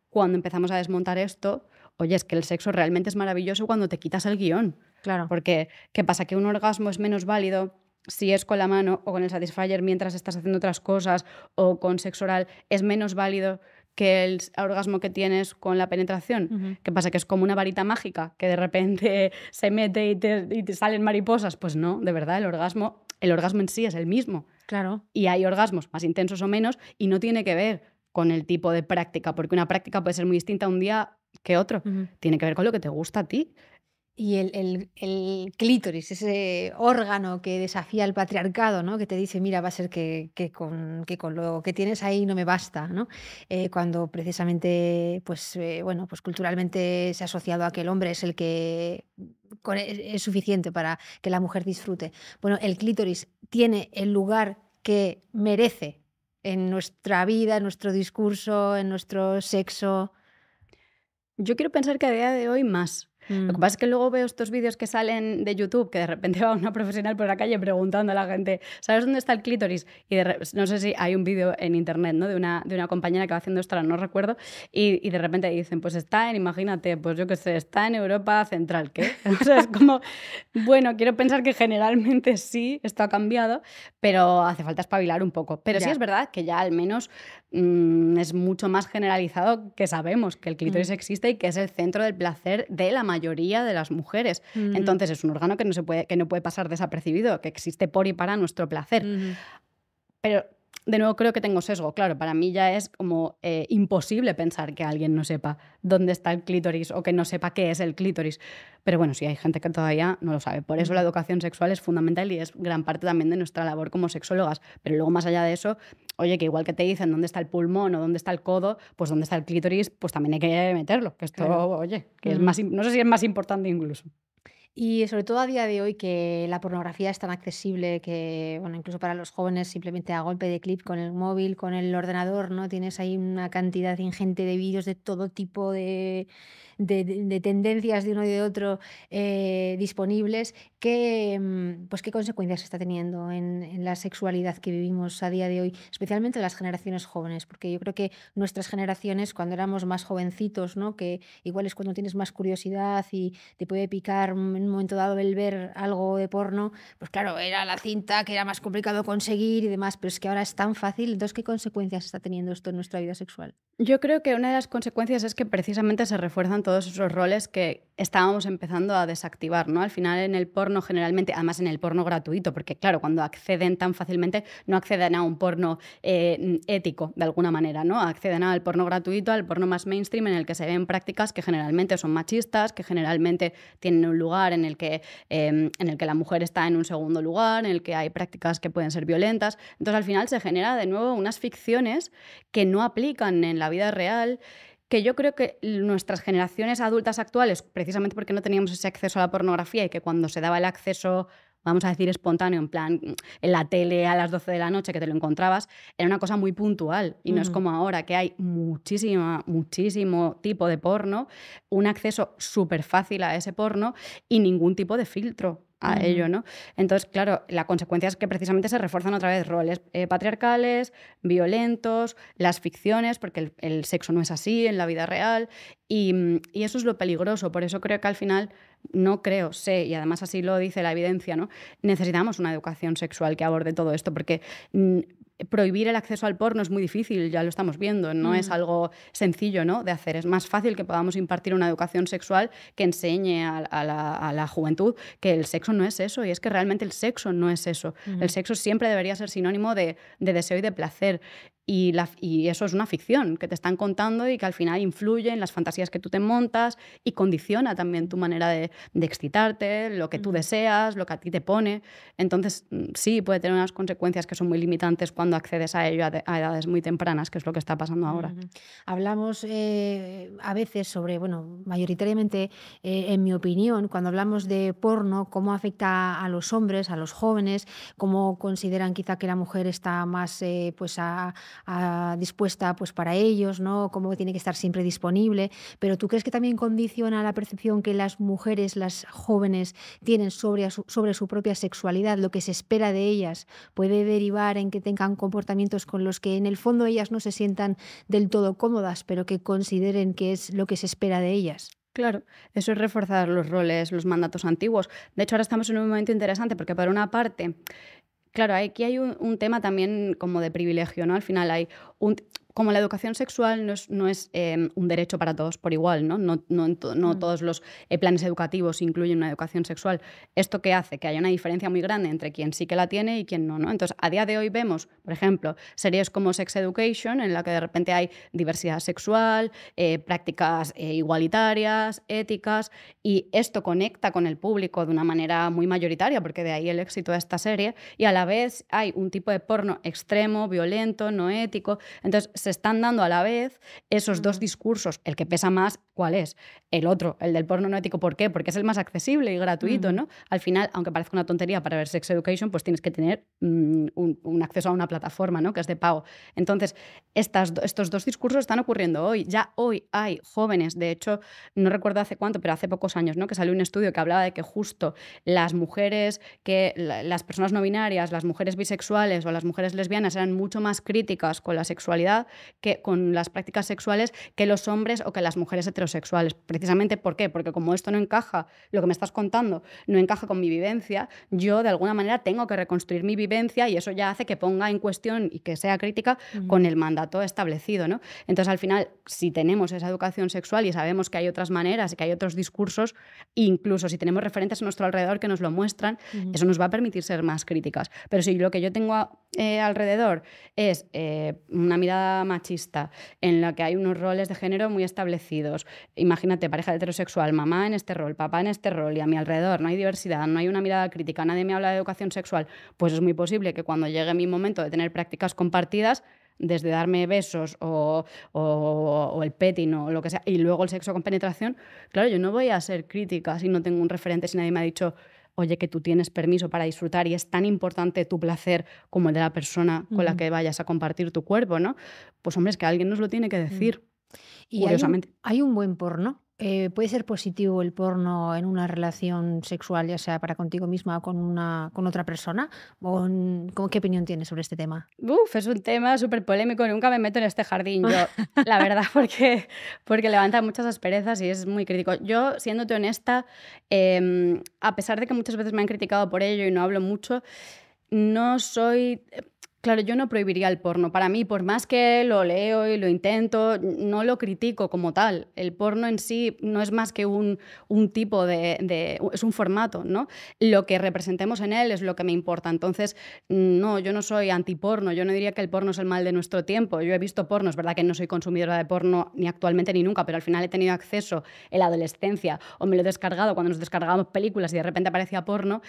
Cuando empezamos a desmontar esto, oye, es que el sexo realmente es maravilloso cuando te quitas el guión. Claro. Porque, ¿qué pasa? Que un orgasmo es menos válido si es con la mano o con el satisfier mientras estás haciendo otras cosas o con sexo oral, es menos válido que el orgasmo que tienes con la penetración. ¿Qué pasa? ¿Que es como una varita mágica que de repente se mete y te salen mariposas? Pues no, de verdad, el orgasmo en sí es el mismo. Claro. Y hay orgasmos más intensos o menos y no tiene que ver con el tipo de práctica, porque una práctica puede ser muy distinta un día que otro. Tiene que ver con lo que te gusta a ti. Y el clítoris, ese órgano que desafía el patriarcado, ¿no? Que te dice, mira, va a ser que con lo que tienes ahí no me basta, ¿no? Cuando precisamente, pues, bueno, pues culturalmente se ha asociado a que el hombre es el que es suficiente para que la mujer disfrute. Bueno, el clítoris tiene el lugar que merece en nuestra vida, en nuestro discurso, en nuestro sexo. Yo quiero pensar que a día de hoy más. Lo que pasa es que luego veo estos vídeos que salen de YouTube, que de repente va una profesional por la calle preguntando a la gente, ¿sabes dónde está el clítoris? Y no sé si hay un vídeo en internet, ¿no? de una compañera que va haciendo esto, no recuerdo, y de repente dicen, pues está en, imagínate, pues yo qué sé, está en Europa Central, ¿qué? O sea, es como, bueno, quiero pensar que generalmente sí, esto ha cambiado, pero hace falta espabilar un poco. Pero sí es verdad que ya al menos es mucho más generalizado que sabemos que el clítoris existe y que es el centro del placer de la mayoría de las mujeres. Entonces es un órgano que no puede pasar desapercibido, que existe por y para nuestro placer. Pero de nuevo creo que tengo sesgo, claro, para mí ya es como imposible pensar que alguien no sepa dónde está el clítoris o que no sepa qué es el clítoris. Pero bueno, sí hay gente que todavía no lo sabe. Por eso la educación sexual es fundamental y es gran parte también de nuestra labor como sexólogas. Pero luego más allá de eso, oye, que igual que te dicen dónde está el pulmón o dónde está el codo, pues dónde está el clítoris, pues también hay que meterlo. Que esto, claro. Oye, que es más, no sé si es más importante incluso. Y sobre todo a día de hoy que la pornografía es tan accesible que, bueno, incluso para los jóvenes simplemente a golpe de clip con el móvil, con el ordenador, ¿no? Tienes ahí una cantidad ingente de vídeos de todo tipo de tendencias de uno y de otro disponibles. Pues, ¿qué consecuencias está teniendo en la sexualidad que vivimos a día de hoy, especialmente en las generaciones jóvenes? Porque yo creo que nuestras generaciones, cuando éramos más jovencitos, ¿no? Que igual es cuando tienes más curiosidad y te puede picar en un momento dado el ver algo de porno, pues claro, era la cinta que era más complicado conseguir y demás, pero es que ahora es tan fácil. Entonces, ¿qué consecuencias está teniendo esto en nuestra vida sexual? Yo creo que una de las consecuencias es que precisamente se refuerzan todos esos roles que estábamos empezando a desactivar, ¿no? Al final en el porno generalmente, además en el porno gratuito, porque claro, cuando acceden tan fácilmente no acceden a un porno ético de alguna manera, ¿no? Acceden al porno gratuito, al porno más mainstream en el que se ven prácticas que generalmente son machistas, que generalmente tienen un lugar en el que la mujer está en un segundo lugar, en el que hay prácticas que pueden ser violentas. Entonces al final se genera de nuevo unas ficciones que no aplican en la vida real, que yo creo que nuestras generaciones adultas actuales, precisamente porque no teníamos ese acceso a la pornografía y que cuando se daba el acceso, vamos a decir, espontáneo, en plan, en la tele a las 12 de la noche que te lo encontrabas, era una cosa muy puntual. Y no es como ahora, que hay muchísimo tipo de porno, un acceso súper fácil a ese porno y ningún tipo de filtro a ello, ¿no? Entonces, claro, la consecuencia es que precisamente se refuerzan otra vez roles patriarcales, violentos, las ficciones, porque el sexo no es así en la vida real, y eso es lo peligroso. Por eso creo que al final, no creo, sé, y además así lo dice la evidencia, ¿no? Necesitamos una educación sexual que aborde todo esto, porque prohibir el acceso al porno es muy difícil, ya lo estamos viendo, no es algo sencillo, ¿no?, de hacer. Es más fácil que podamos impartir una educación sexual que enseñe a la juventud que el sexo no es eso, y es que realmente el sexo no es eso. El sexo siempre debería ser sinónimo de deseo y de placer. Y eso es una ficción que te están contando y que al final influye en las fantasías que tú te montas y condiciona también tu manera de excitarte, lo que tú deseas, lo que a ti te pone. Entonces, sí, puede tener unas consecuencias que son muy limitantes cuando accedes a ello a edades muy tempranas, que es lo que está pasando ahora. Hablamos a veces sobre, bueno, mayoritariamente, en mi opinión, cuando hablamos de porno, cómo afecta a los hombres, a los jóvenes, cómo consideran quizá que la mujer está más pues dispuesta pues para ellos, ¿no? Cómo tiene que estar siempre disponible. Pero ¿tú crees que también condiciona la percepción que las mujeres, las jóvenes, tienen sobre su propia sexualidad, lo que se espera de ellas? ¿Puede derivar en que tengan comportamientos con los que en el fondo ellas no se sientan del todo cómodas, pero que consideren que es lo que se espera de ellas? Claro, eso es reforzar los roles, los mandatos antiguos. De hecho, ahora estamos en un momento interesante porque, por una parte, claro, aquí hay un tema también como de privilegio, ¿no? Al final hay como la educación sexual no es un derecho para todos por igual, ¿no? No todos los planes educativos incluyen una educación sexual. ¿Esto qué hace? Que haya una diferencia muy grande entre quien sí que la tiene y quien no, ¿no? Entonces, a día de hoy vemos, por ejemplo, series como Sex Education, en la que de repente hay diversidad sexual, prácticas igualitarias, éticas, y esto conecta con el público de una manera muy mayoritaria, porque de ahí el éxito de esta serie, y a la vez hay un tipo de porno extremo, violento, no ético. Entonces, se están dando a la vez esos dos discursos. El que pesa más, ¿cuál es? El otro, el del porno no ético. ¿Por qué? Porque es el más accesible y gratuito, ¿no? Al final, aunque parezca una tontería, para ver Sex Education, pues tienes que tener un acceso a una plataforma, ¿no?, que es de pago. Entonces, estos dos discursos están ocurriendo hoy. Ya hoy hay jóvenes, de hecho, no recuerdo hace cuánto, pero hace pocos años, ¿no?, que salió un estudio que hablaba de que justo las mujeres, las personas no binarias, las mujeres bisexuales o las mujeres lesbianas eran mucho más críticas con la sexualidad, que con las prácticas sexuales, que los hombres o que las mujeres heterosexuales. Precisamente, ¿por qué? Porque como esto no encaja, lo que me estás contando no encaja con mi vivencia, yo de alguna manera tengo que reconstruir mi vivencia, y eso ya hace que ponga en cuestión y que sea crítica con el mandato establecido, ¿no? Entonces, al final, si tenemos esa educación sexual y sabemos que hay otras maneras y que hay otros discursos, incluso si tenemos referentes a nuestro alrededor que nos lo muestran, eso nos va a permitir ser más críticas. Pero si lo que yo tengo alrededor es una mirada machista en la que hay unos roles de género muy establecidos, imagínate, pareja heterosexual, mamá en este rol, papá en este rol, y a mi alrededor no hay diversidad, no hay una mirada crítica, nadie me habla de educación sexual, pues es muy posible que cuando llegue mi momento de tener prácticas compartidas, desde darme besos o el petting o lo que sea, y luego el sexo con penetración, claro, yo no voy a ser crítica si no tengo un referente, si nadie me ha dicho: oye, que tú tienes permiso para disfrutar y es tan importante tu placer como el de la persona con la que vayas a compartir tu cuerpo, ¿no? Pues hombre, es que alguien nos lo tiene que decir, Y curiosamente. hay un buen porno. ¿Puede ser positivo el porno en una relación sexual, ya sea para contigo misma o con otra persona? ¿Qué opinión tienes sobre este tema? Es un tema súper polémico, nunca me meto en este jardín yo, la verdad, porque levanta muchas asperezas y es muy crítico. Yo, siéndote honesta, a pesar de que muchas veces me han criticado por ello y no hablo mucho, no soy Claro, yo no prohibiría el porno. Para mí, por más que lo leo y lo intento, no lo critico como tal. El porno en sí no es más que un tipo es un formato, ¿no? Lo que representemos en él es lo que me importa. Entonces, no, yo no soy antiporno. Yo no diría que el porno es el mal de nuestro tiempo. Yo he visto porno, es verdad que no soy consumidora de porno ni actualmente ni nunca, pero al final he tenido acceso en la adolescencia o me lo he descargado cuando nos descargábamos películas y de repente aparecía porno.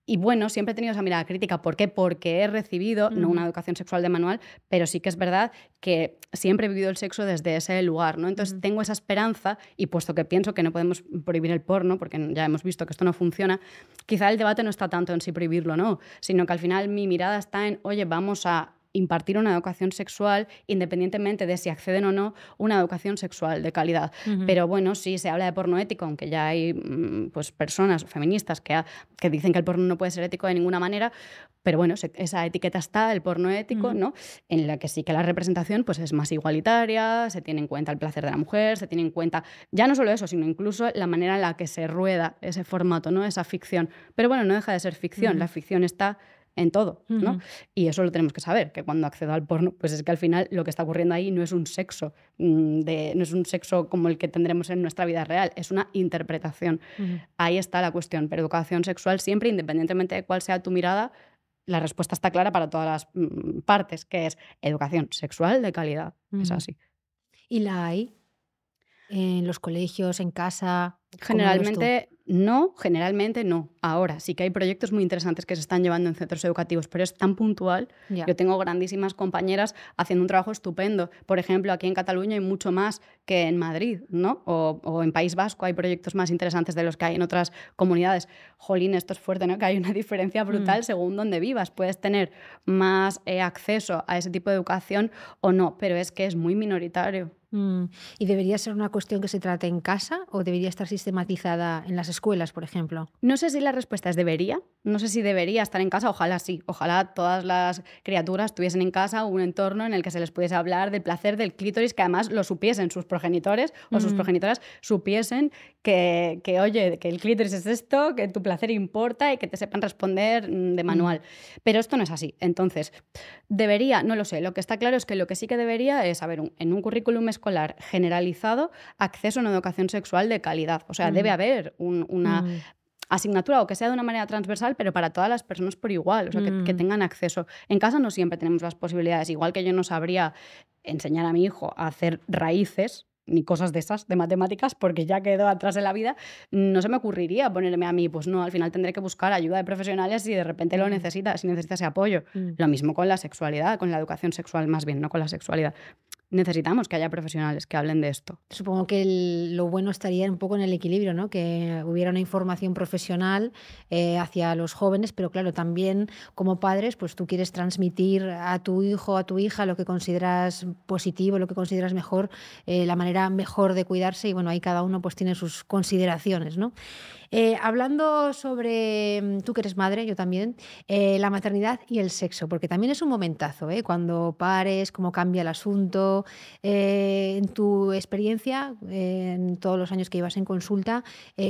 Y bueno, siempre he tenido esa mirada crítica. ¿Por qué? Porque he recibido, no una educación sexual de manual, pero sí que es verdad que siempre he vivido el sexo desde ese lugar, ¿no? Entonces tengo esa esperanza y puesto que pienso que no podemos prohibir el porno, porque ya hemos visto que esto no funciona, quizá el debate no está tanto en si prohibirlo o no, sino que al final mi mirada está en, oye, vamos a impartir una educación sexual independientemente de si acceden o no, una educación sexual de calidad. Pero bueno, sí se habla de porno ético, aunque ya hay pues personas feministas que dicen que el porno no puede ser ético de ninguna manera, pero bueno, esa etiqueta está, el porno ético, ¿no? En la que sí que la representación pues, es más igualitaria, se tiene en cuenta el placer de la mujer, se tiene en cuenta ya no solo eso, sino incluso la manera en la que se rueda ese formato, ¿no? Esa ficción. Pero bueno, no deja de ser ficción, la ficción está en todo, ¿no? Y eso lo tenemos que saber, que cuando accedo al porno, pues es que al final lo que está ocurriendo ahí no es un sexo, no es un sexo como el que tendremos en nuestra vida real, es una interpretación. Ahí está la cuestión, pero educación sexual siempre, independientemente de cuál sea tu mirada, la respuesta está clara para todas las partes, que es educación sexual de calidad. Es así. ¿Y la hay en los colegios, en casa? ¿Cómo lo ves tú? Generalmente no. Ahora sí que hay proyectos muy interesantes que se están llevando en centros educativos, pero es tan puntual. Ya. Yo tengo grandísimas compañeras haciendo un trabajo estupendo. Por ejemplo, aquí en Cataluña hay mucho más que en Madrid, ¿no? O en País Vasco hay proyectos más interesantes de los que hay en otras comunidades. Jolín, esto es fuerte, ¿no? Que hay una diferencia brutal según donde vivas. Puedes tener más acceso a ese tipo de educación o no, pero es que es muy minoritario. ¿Y debería ser una cuestión que se trate en casa o debería estar sistematizada en las escuelas, por ejemplo? No sé si la respuesta es debería. No sé si debería estar en casa. Ojalá sí. Ojalá todas las criaturas tuviesen en casa un entorno en el que se les pudiese hablar del placer del clítoris, que además lo supiesen sus progenitores o sus progenitoras supiesen que, oye, que el clítoris es esto, que tu placer importa y que te sepan responder de manual. Pero esto no es así. Entonces, debería, no lo sé. Lo que está claro es que lo que sí que debería es haber en un currículum escolar generalizado acceso a una educación sexual de calidad. O sea, debe haber una asignatura o que sea de una manera transversal, pero para todas las personas por igual, o sea, que tengan acceso. En casa no siempre tenemos las posibilidades, igual que yo no sabría enseñar a mi hijo a hacer raíces ni cosas de esas, de matemáticas, porque ya quedó atrás en la vida, no se me ocurriría ponerme a mí, pues no, al final tendré que buscar ayuda de profesionales si de repente lo necesita, si necesita ese apoyo. Lo mismo con la sexualidad, con la educación sexual más bien, no con la sexualidad. Necesitamos que haya profesionales que hablen de esto. Supongo que lo bueno estaría un poco en el equilibrio, ¿no? Que hubiera una información profesional hacia los jóvenes, pero claro, también como padres, pues tú quieres transmitir a tu hijo, a tu hija, lo que consideras positivo, lo que consideras mejor, la manera mejor de cuidarse y bueno, ahí cada uno pues tiene sus consideraciones, ¿no? Hablando sobre, tú que eres madre, yo también, la maternidad y el sexo, porque también es un momentazo, cuando pares, cómo cambia el asunto. En tu experiencia, en todos los años que llevas en consulta,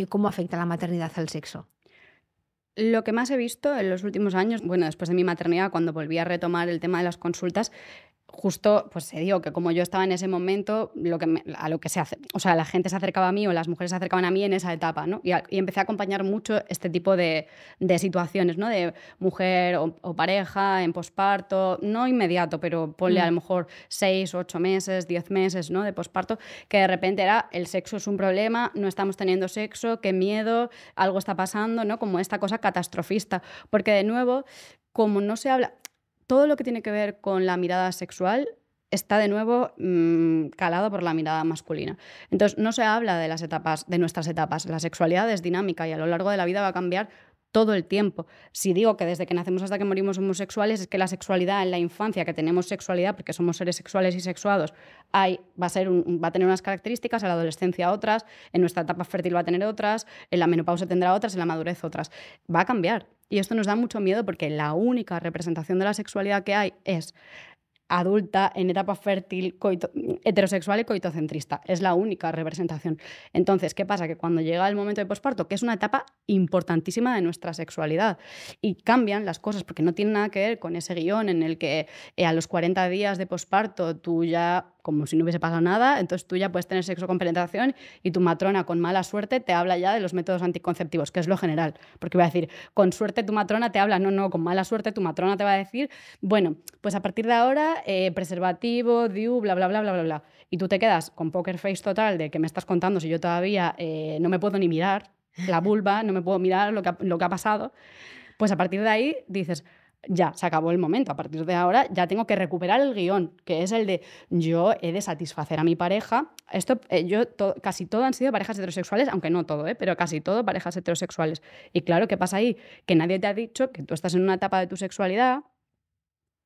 ¿cómo afecta la maternidad al sexo? Lo que más he visto en los últimos años, bueno, después de mi maternidad, cuando volví a retomar el tema de las consultas, justo, pues se dio que como yo estaba en ese momento, a lo que se hace, o sea, la gente se acercaba a mí o las mujeres se acercaban a mí en esa etapa, ¿no? Y empecé a acompañar mucho este tipo de situaciones, ¿no? De mujer o pareja en posparto, no inmediato, pero ponle a lo mejor 6, 8 meses, 10 meses, ¿no? De posparto, que de repente era el sexo es un problema, no estamos teniendo sexo, qué miedo, algo está pasando, ¿no? Como esta cosa catastrofista, porque de nuevo, como no se habla... Todo lo que tiene que ver con la mirada sexual está de nuevo calado por la mirada masculina. Entonces, no se habla de las etapas, de nuestras etapas. La sexualidad es dinámica y a lo largo de la vida va a cambiar todo el tiempo. Si digo que desde que nacemos hasta que morimos somos sexuales, es que la sexualidad en la infancia, que tenemos sexualidad porque somos seres sexuales y sexuados, va a tener unas características, en la adolescencia otras, en nuestra etapa fértil va a tener otras, en la menopausia tendrá otras, en la madurez otras. Va a cambiar. Y esto nos da mucho miedo porque la única representación de la sexualidad que hay es adulta, en etapa fértil, heterosexual y coitocentrista. Es la única representación. Entonces, ¿qué pasa? Que cuando llega el momento de posparto, que es una etapa importantísima de nuestra sexualidad, y cambian las cosas, porque no tiene nada que ver con ese guión en el que a los 40 días de posparto tú ya, como si no hubiese pasado nada, entonces tú ya puedes tener sexo con penetración y tu matrona con mala suerte te habla ya de los métodos anticonceptivos, que es lo general. Porque voy a decir, con suerte tu matrona te habla, no, con mala suerte tu matrona te va a decir, bueno, pues a partir de ahora preservativo, DIU, bla, bla, bla, bla, bla, bla. Y tú te quedas con poker face total de que me estás contando si yo todavía no me puedo ni mirar la vulva, no me puedo mirar lo que ha pasado. Pues a partir de ahí dices, ya, se acabó el momento. A partir de ahora ya tengo que recuperar el guión, que es el de yo he de satisfacer a mi pareja. Esto, casi todo han sido parejas heterosexuales, aunque no todo, pero casi todo parejas heterosexuales. Y claro, ¿qué pasa ahí? Que nadie te ha dicho que tú estás en una etapa de tu sexualidad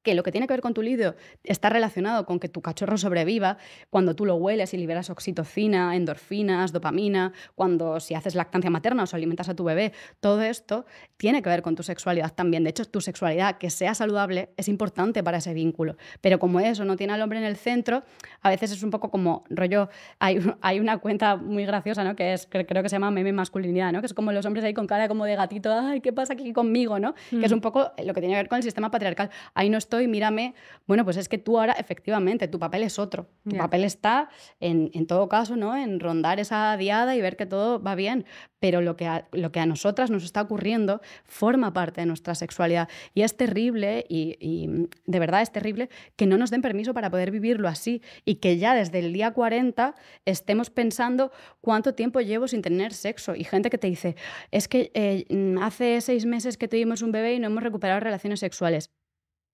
que lo que tiene que ver con tu libido está relacionado con que tu cachorro sobreviva cuando tú lo hueles y liberas oxitocina, endorfinas, dopamina, cuando si haces lactancia materna o si alimentas a tu bebé. Todo esto tiene que ver con tu sexualidad también. De hecho, tu sexualidad, que sea saludable, es importante para ese vínculo. Pero como eso no tiene al hombre en el centro, a veces es un poco como rollo... Hay una cuenta muy graciosa, ¿no? Que creo que se llama meme masculinidad, ¿no? Que es como los hombres ahí con cara como de gatito, ay, ¿qué pasa aquí conmigo? ¿No? Que es un poco lo que tiene que ver con el sistema patriarcal. Ahí no estoy, mírame. Bueno, pues es que tú ahora, efectivamente, tu papel es otro. Tu papel está, en todo caso, ¿no? En rondar esa diada y ver que todo va bien. Pero lo que a nosotras nos está ocurriendo forma parte de nuestra sexualidad. Y es terrible, y de verdad es terrible, que no nos den permiso para poder vivirlo así y que ya desde el día 40 estemos pensando cuánto tiempo llevo sin tener sexo. Y gente que te dice, es que hace 6 meses que tuvimos un bebé y no hemos recuperado relaciones sexuales.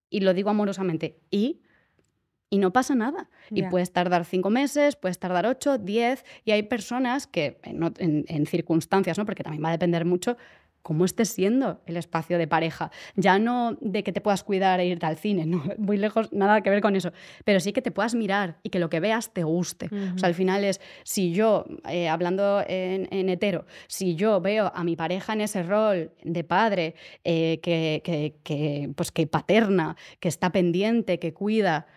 Y lo digo amorosamente. Y no pasa nada. Y puedes tardar 5 meses, puedes tardar 8, 10, y hay personas que en circunstancias, ¿no? Porque también va a depender mucho cómo esté siendo el espacio de pareja. Ya no de que te puedas cuidar e irte al cine, no, muy lejos, nada que ver con eso, pero sí que te puedas mirar y que lo que veas te guste. O sea, al final es, si yo, hablando en hetero, si yo veo a mi pareja en ese rol de padre, pues que paterna, que está pendiente, que cuida,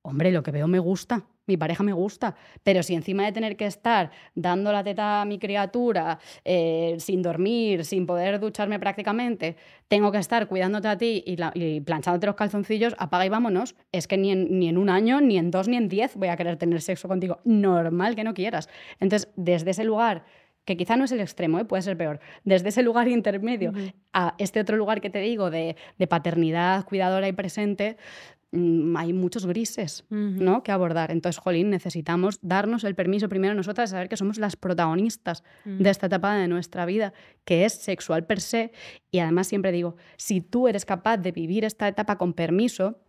hombre, lo que veo me gusta, mi pareja me gusta, pero si encima de tener que estar dando la teta a mi criatura, sin dormir, sin poder ducharme prácticamente, tengo que estar cuidándote a ti y planchándote los calzoncillos, apaga y vámonos. Es que ni en 1 año, ni en 2, ni en 10 voy a querer tener sexo contigo. Normal que no quieras. Entonces, desde ese lugar, que quizá no es el extremo, puede ser peor, desde ese lugar intermedio a este otro lugar que te digo de paternidad cuidadora y presente, hay muchos grises, ¿no? que abordar. Entonces, jolín, necesitamos darnos el permiso primero nosotras de saber que somos las protagonistas de esta etapa de nuestra vida, que es sexual per se. Y además siempre digo, si tú eres capaz de vivir esta etapa con permiso,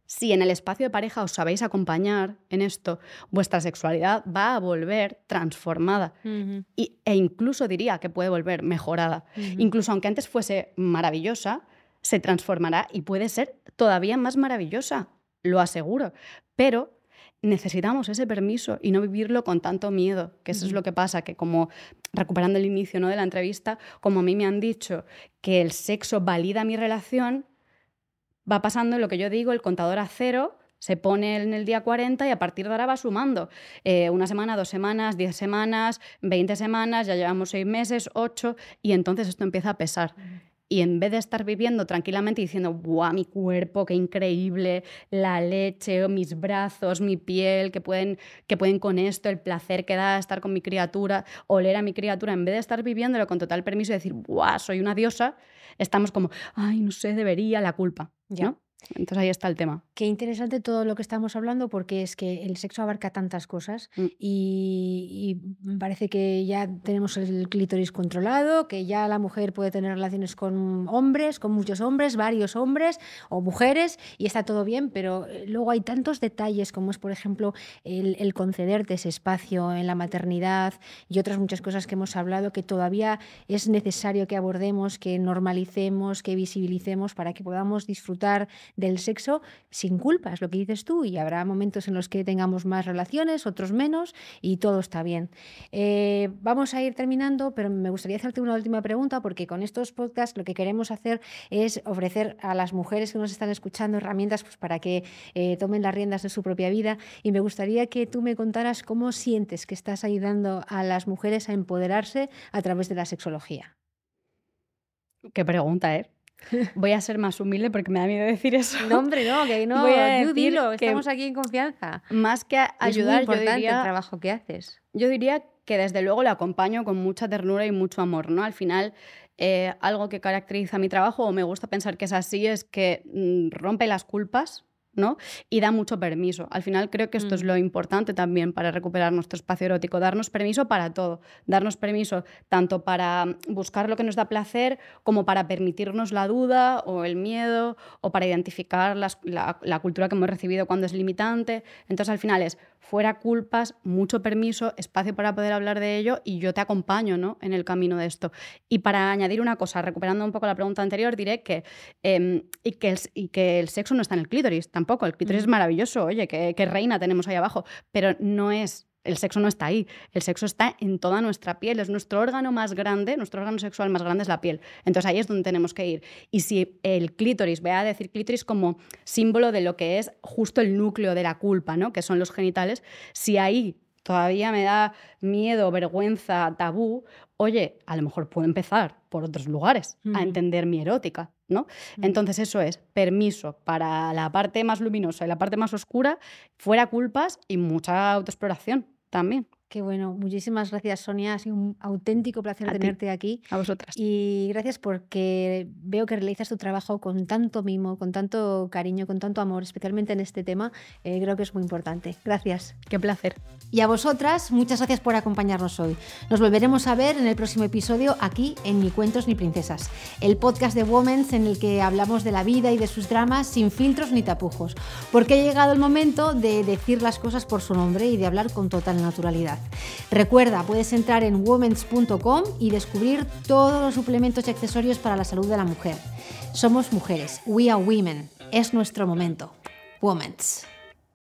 si en el espacio de pareja os sabéis acompañar en esto, vuestra sexualidad va a volver transformada. E incluso diría que puede volver mejorada. Incluso aunque antes fuese maravillosa, se transformará y puede ser todavía más maravillosa, lo aseguro. Pero necesitamos ese permiso y no vivirlo con tanto miedo, que eso es lo que pasa, que como, recuperando el inicio, ¿no? de la entrevista, como a mí me han dicho que el sexo valida mi relación, va pasando lo que yo digo, el contador a cero, se pone en el día 40 y a partir de ahora va sumando. 1 semana, 2 semanas, 10 semanas, 20 semanas, ya llevamos 6 meses, 8, y entonces esto empieza a pesar. Y en vez de estar viviendo tranquilamente y diciendo, ¡buah, mi cuerpo, qué increíble! La leche, mis brazos, mi piel, que pueden con esto, el placer que da estar con mi criatura, oler a mi criatura, en vez de estar viviéndolo con total permiso y decir, ¡buah, soy una diosa!, estamos como, ¡ay, no sé, debería!, la culpa, ¿no? Entonces ahí está el tema. Qué interesante todo lo que estamos hablando, porque es que el sexo abarca tantas cosas y me parece que ya tenemos el clítoris controlado, que ya la mujer puede tener relaciones con hombres, con muchos hombres, varios hombres o mujeres, y está todo bien, pero luego hay tantos detalles como es, por ejemplo, el concederte ese espacio en la maternidad y otras muchas cosas que hemos hablado, que todavía es necesario que abordemos, que normalicemos, que visibilicemos para que podamos disfrutar del sexo sin culpas, lo que dices tú, y habrá momentos en los que tengamos más relaciones, otros menos, y todo está bien. Vamos a ir terminando, pero me gustaría hacerte una última pregunta, porque con estos podcasts lo que queremos hacer es ofrecer a las mujeres que nos están escuchando herramientas pues, para que tomen las riendas de su propia vida, y me gustaría que tú me contaras cómo sientes que estás ayudando a las mujeres a empoderarse a través de la sexología. Qué pregunta, ¿eh? Voy a ser más humilde porque me da miedo decir eso. No, hombre, no, que no. Voy a Tú decir dilo, que estamos aquí en confianza. más que Es muy ayudar, importante el trabajo que haces. yo diría que desde luego le acompaño con mucha ternura y mucho amor, ¿no? Al final, algo que caracteriza mi trabajo, o me gusta pensar que es así, es que rompe las culpas, ¿no? Y da mucho permiso. Al final creo que esto es lo importante también para recuperar nuestro espacio erótico, darnos permiso para todo, darnos permiso tanto para buscar lo que nos da placer como para permitirnos la duda o el miedo o para identificar la cultura que hemos recibido cuando es limitante. Entonces al final es fuera culpas, mucho permiso, espacio para poder hablar de ello y yo te acompaño, ¿no? En el camino de esto. Y para añadir una cosa, recuperando un poco la pregunta anterior, diré que el sexo no está en el clítoris tampoco. El clítoris es maravilloso, oye, qué reina tenemos ahí abajo, pero el sexo no está ahí, el sexo está en toda nuestra piel, es nuestro órgano más grande, nuestro órgano sexual más grande es la piel, entonces ahí es donde tenemos que ir. Y si el clítoris, voy a decir clítoris como símbolo de lo que es justo el núcleo de la culpa, ¿no? Que son los genitales, si ahí todavía me da miedo, vergüenza, tabú, oye, a lo mejor puedo empezar por otros lugares a entender mi erótica, ¿no? Entonces eso es permiso para la parte más luminosa y la parte más oscura, fuera culpas y mucha autoexploración también. Qué bueno, muchísimas gracias, Sonia. Ha sido un auténtico placer tenerte aquí. A vosotras. Y gracias porque veo que realizas tu trabajo con tanto mimo, con tanto cariño, con tanto amor, especialmente en este tema. Creo que es muy importante. Gracias. Qué placer. Y a vosotras, muchas gracias por acompañarnos hoy. Nos volveremos a ver en el próximo episodio aquí en Ni Cuentos ni Princesas, el podcast de Women's en el que hablamos de la vida y de sus dramas sin filtros ni tapujos, porque ha llegado el momento de decir las cosas por su nombre y de hablar con total naturalidad. Recuerda, puedes entrar en womens.com y descubrir todos los suplementos y accesorios para la salud de la mujer. Somos mujeres, we are women, es nuestro momento. Women's.